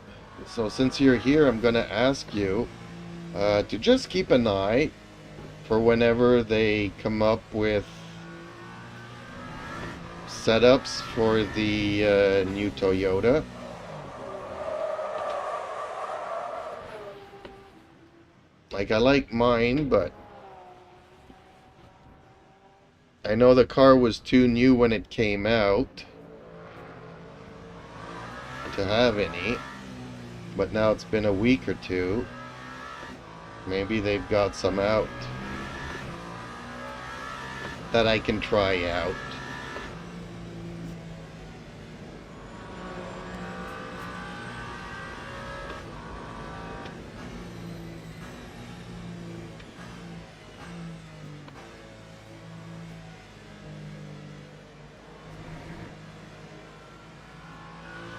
So since you're here, I'm gonna ask you to just keep an eye for whenever they come up with setups for the new Toyota. Like, I like mine, but I know the car was too new when it came out to have any. But now it's been a week or two. Maybe they've got some out that I can try out.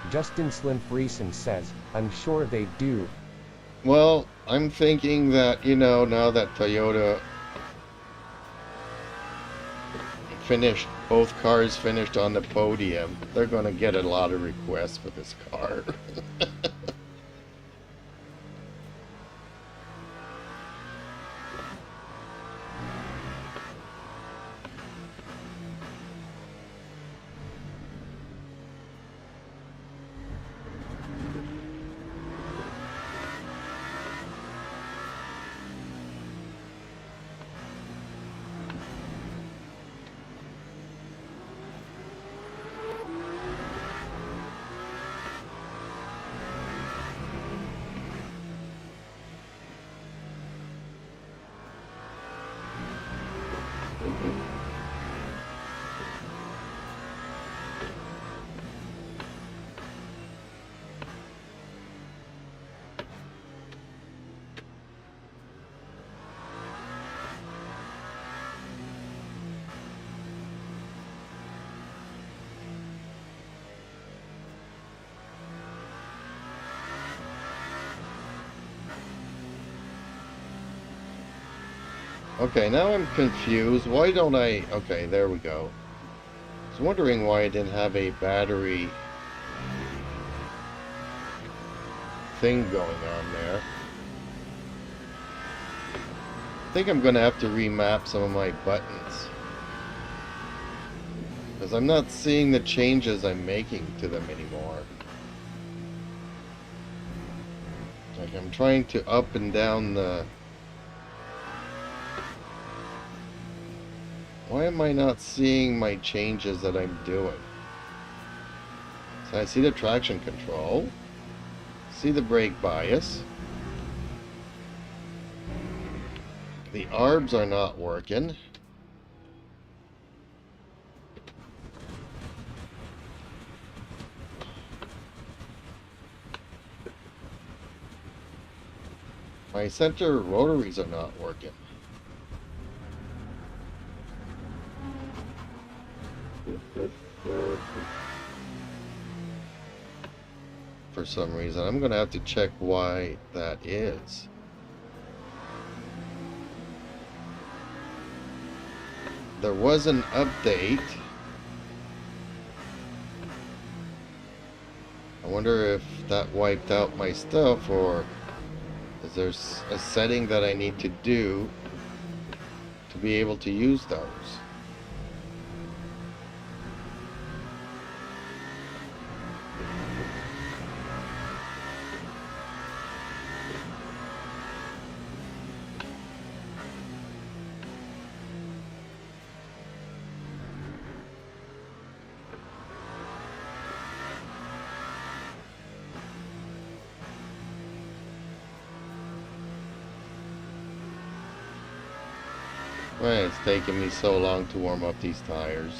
Justin Slim Friesen says, I'm sure they do. Well, I'm thinking that, now that Toyota finished, both cars finished on the podium, they're going to get a lot of requests for this car. Okay, now I'm confused. Why don't I... Okay, there we go. I was wondering why I didn't have a battery thing going on there. I think I'm going to have to remap some of my buttons, because I'm not seeing the changes I'm making to them anymore. Like, I'm trying to up and down the... Why am I not seeing my changes that I'm doing? So I see the traction control, see the brake bias, the arbs are not working. My center rotaries are not working. For some reason, I'm gonna have to check why that is. There was an update. I wonder if that wiped out my stuff, or is there a setting that I need to do to be able to use those? Man, it's taking me so long to warm up these tires.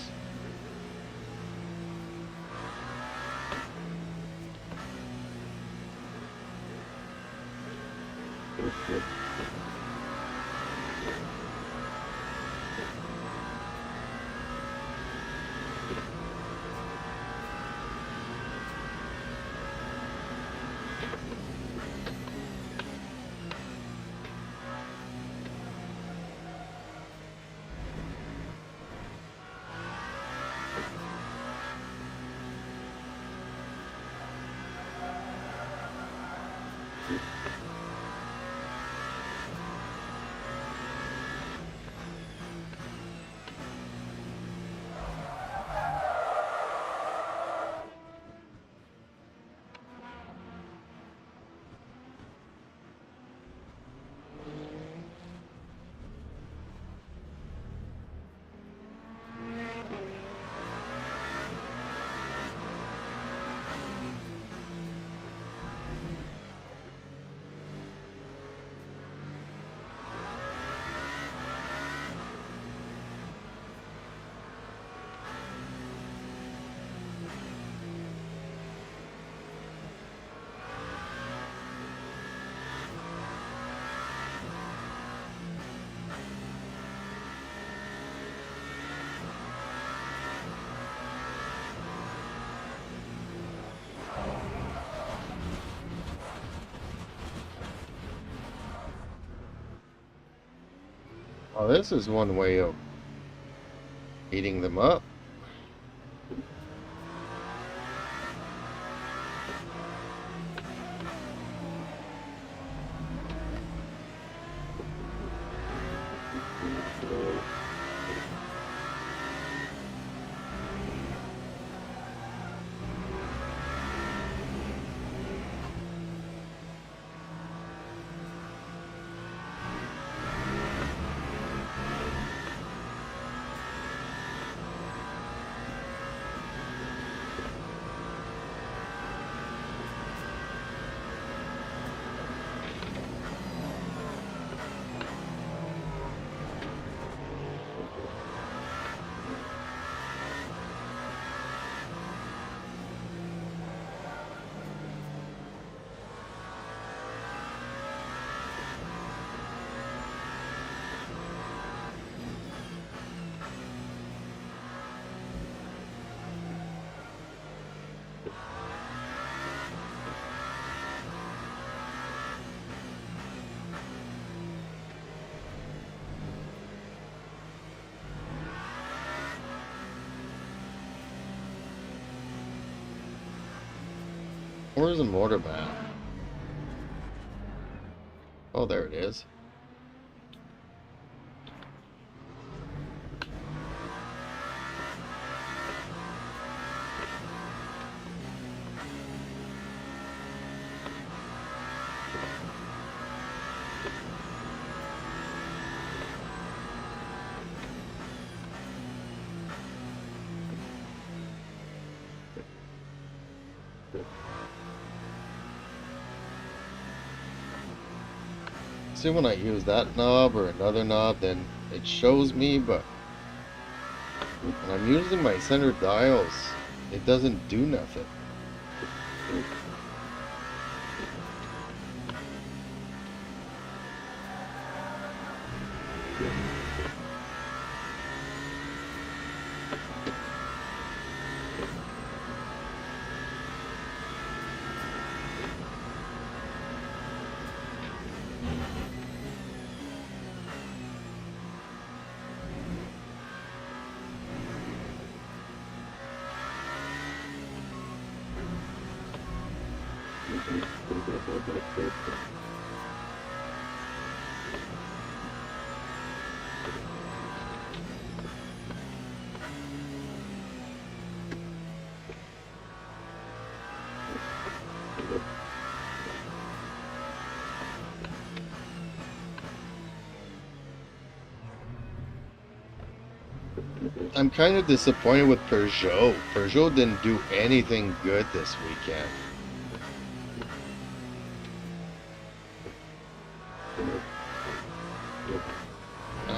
Well, this is one way of heating them up. Where's the motor bath? Oh, there it is. See, when I use that knob or another knob, then it shows me, but when I'm using my center dials, it doesn't do nothing. I'm kind of disappointed with Peugeot. Peugeot didn't do anything good this weekend.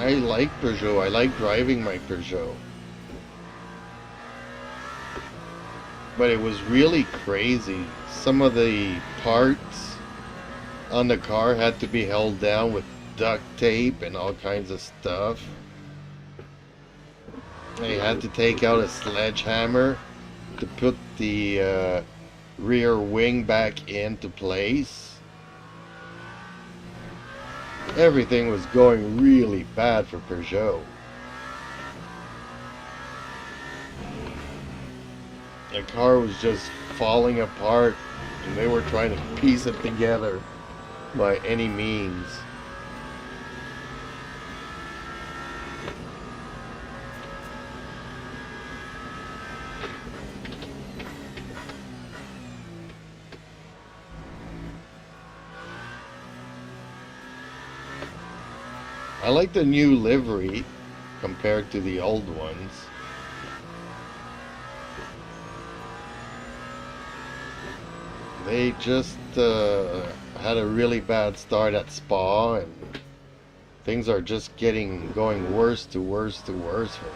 I like Peugeot. I like driving my Peugeot. But it was really crazy. Some of the parts on the car had to be held down with duct tape and all kinds of stuff. They had to take out a sledgehammer to put the rear wing back into place. Everything was going really bad for Peugeot. The car was just falling apart, and they were trying to piece it together by any means. I like the new livery compared to the old ones. They just had a really bad start at Spa, and things are just going worse to worse to worse for them.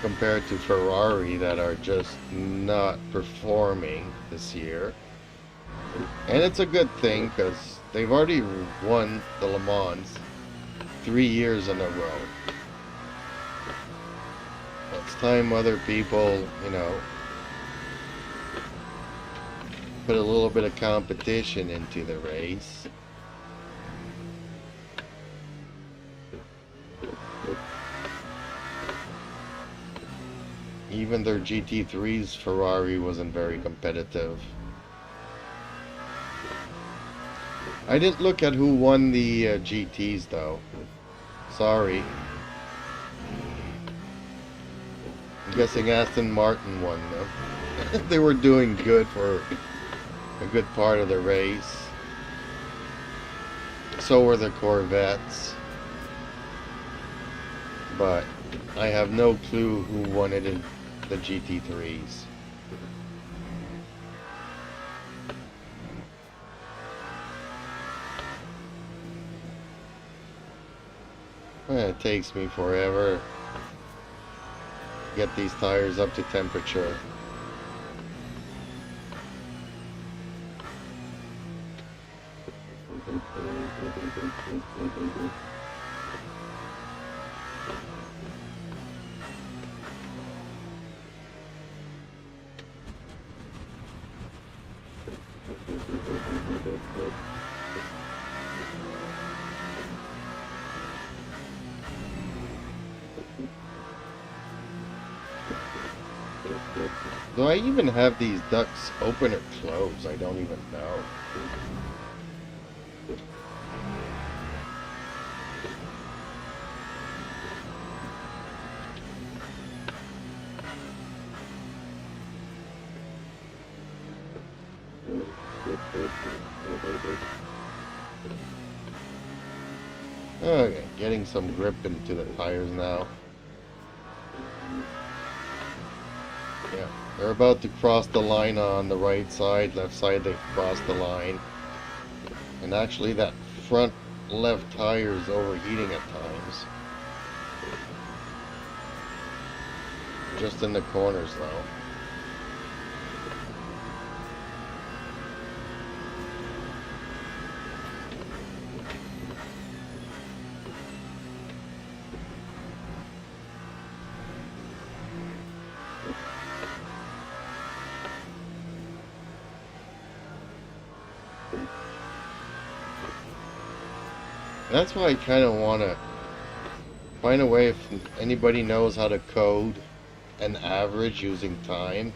Compared to Ferrari, that are just not performing this year. And it's a good thing, because they've already won the Le Mans 3 years in a row. It's time other people, you know, put a little bit of competition into the race. Even their GT3's Ferrari wasn't very competitive. I didn't look at who won the GTs though. Sorry. I'm guessing Aston Martin won them. They were doing good for a good part of the race. So were the Corvettes. But I have no clue who won it in the GT3s. It takes me forever to get these tires up to temperature. Do I even have these ducts open or closed? I don't even know. Okay, getting some grip into the tires now. Yeah, they're about to cross the line on the right side. Left side, they've crossed the line. And actually that front left tire is overheating at times. Just in the corners though. That's why I kind of want to find a way, if anybody knows how to code an average using time.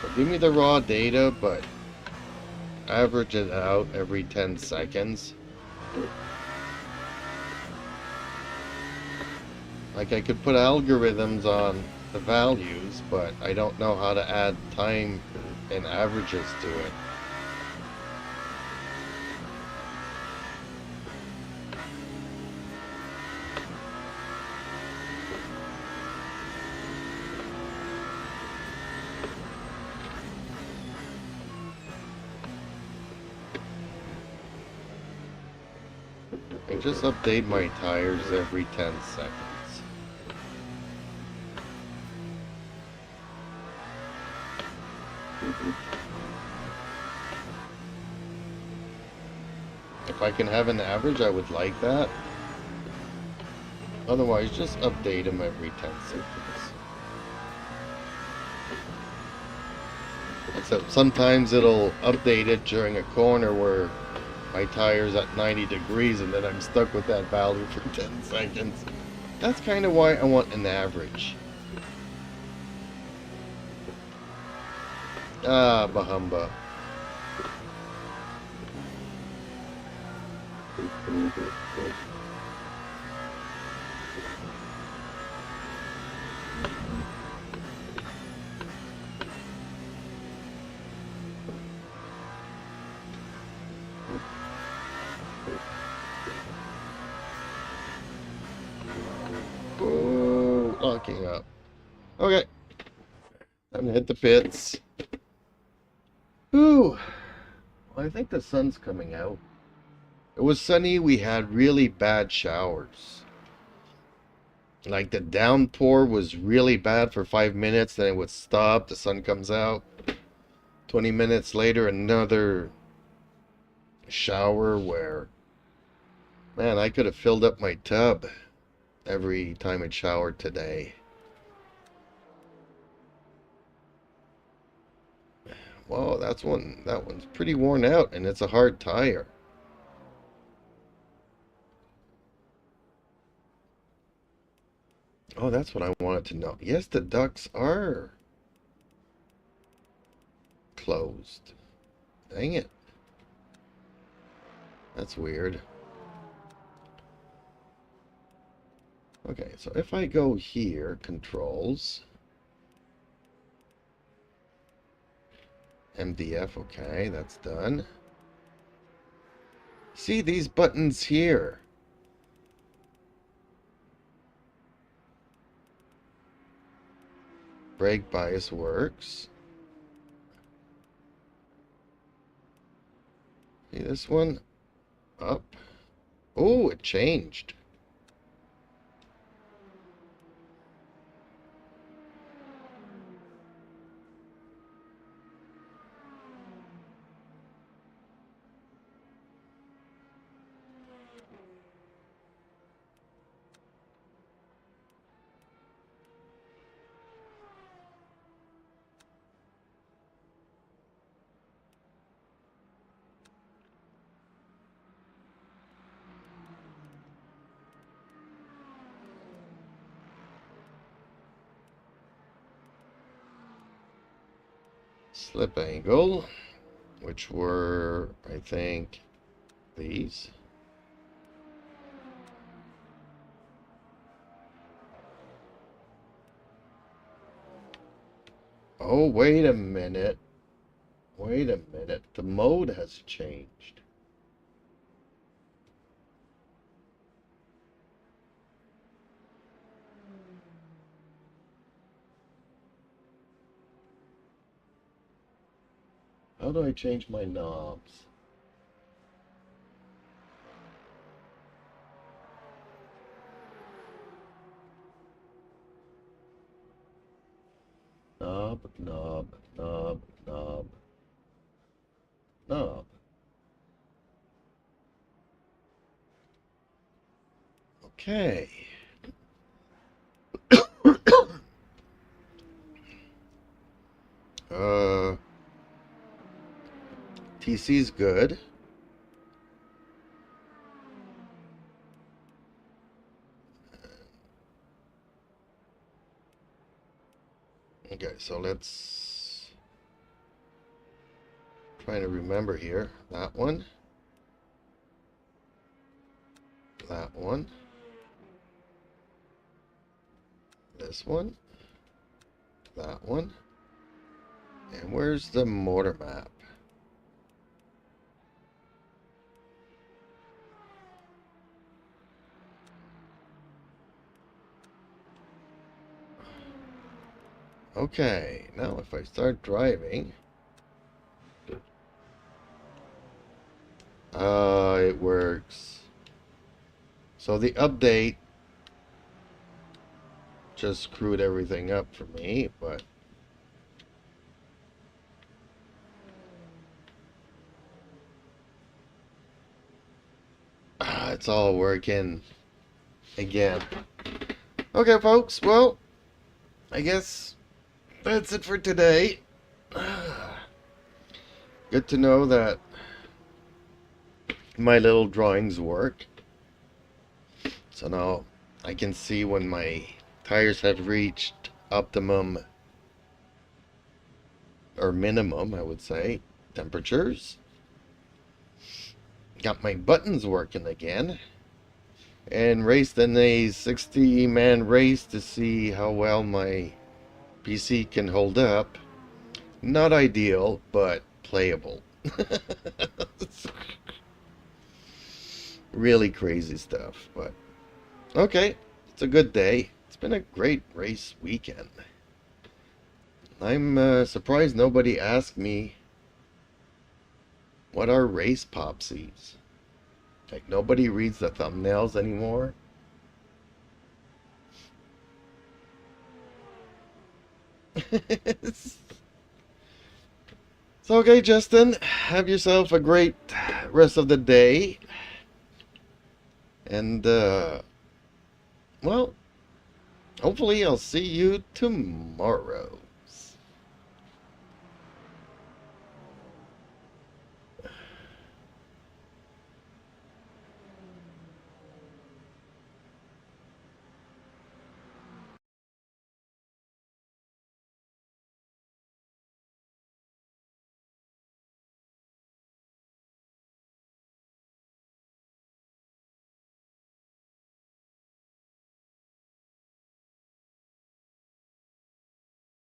So give me the raw data, but average it out every 10 seconds. Like, I could put algorithms on the values, but I don't know how to add time and averages to it. just update my tires every 10 seconds. If I can have an average, I would like that. Otherwise, just update them every 10 seconds. Except sometimes it'll update it during a corner where my tire's at 90 degrees and then I'm stuck with that value for 10 seconds. That's kind of why I want an average. Ah, bahamba. Oh, locking up. Okay. Time to hit the pits. Ooh. Well, I think the sun's coming out. It was sunny. We had really bad showers. Like the downpour was really bad for 5 minutes, then it would stop, the sun comes out. 20 minutes later, another shower where, man, I could have filled up my tub every time it showered today. Wow, that one's pretty worn out, and it's a hard tire. Oh, that's what I wanted to know. Yes, the ducts are closed. Dang it. That's weird. Okay, so if I go here, controls, MDF, okay, that's done. See these buttons here. Brake bias works. See this one? Up. Oh, it changed. Slip angle, which were, I think, these. Oh, wait a minute. Wait a minute. The mode has changed. How do I change my knobs? Knob, knob, knob, knob, knob. Okay. TC's good. Okay, so let's try to remember here. That one. That one. This one. That one. And where's the motor map? Okay, now if I start driving, it works. So the update just screwed everything up for me, but it's all working again. Okay, folks, well, I guess that's it for today. Good to know that my little drawings work. So now I can see when my tires have reached optimum or minimum, I would say, temperatures. Got my buttons working again. And raced in a 60-man race to see how well my PC can hold up. Not ideal, but playable. Really crazy stuff, but okay, it's a good day. It's been a great race weekend. I'm surprised nobody asked me what are race popsies. Like, nobody reads the thumbnails anymore. So, okay, Justin, have yourself a great rest of the day. And, well, hopefully I'll see you tomorrow.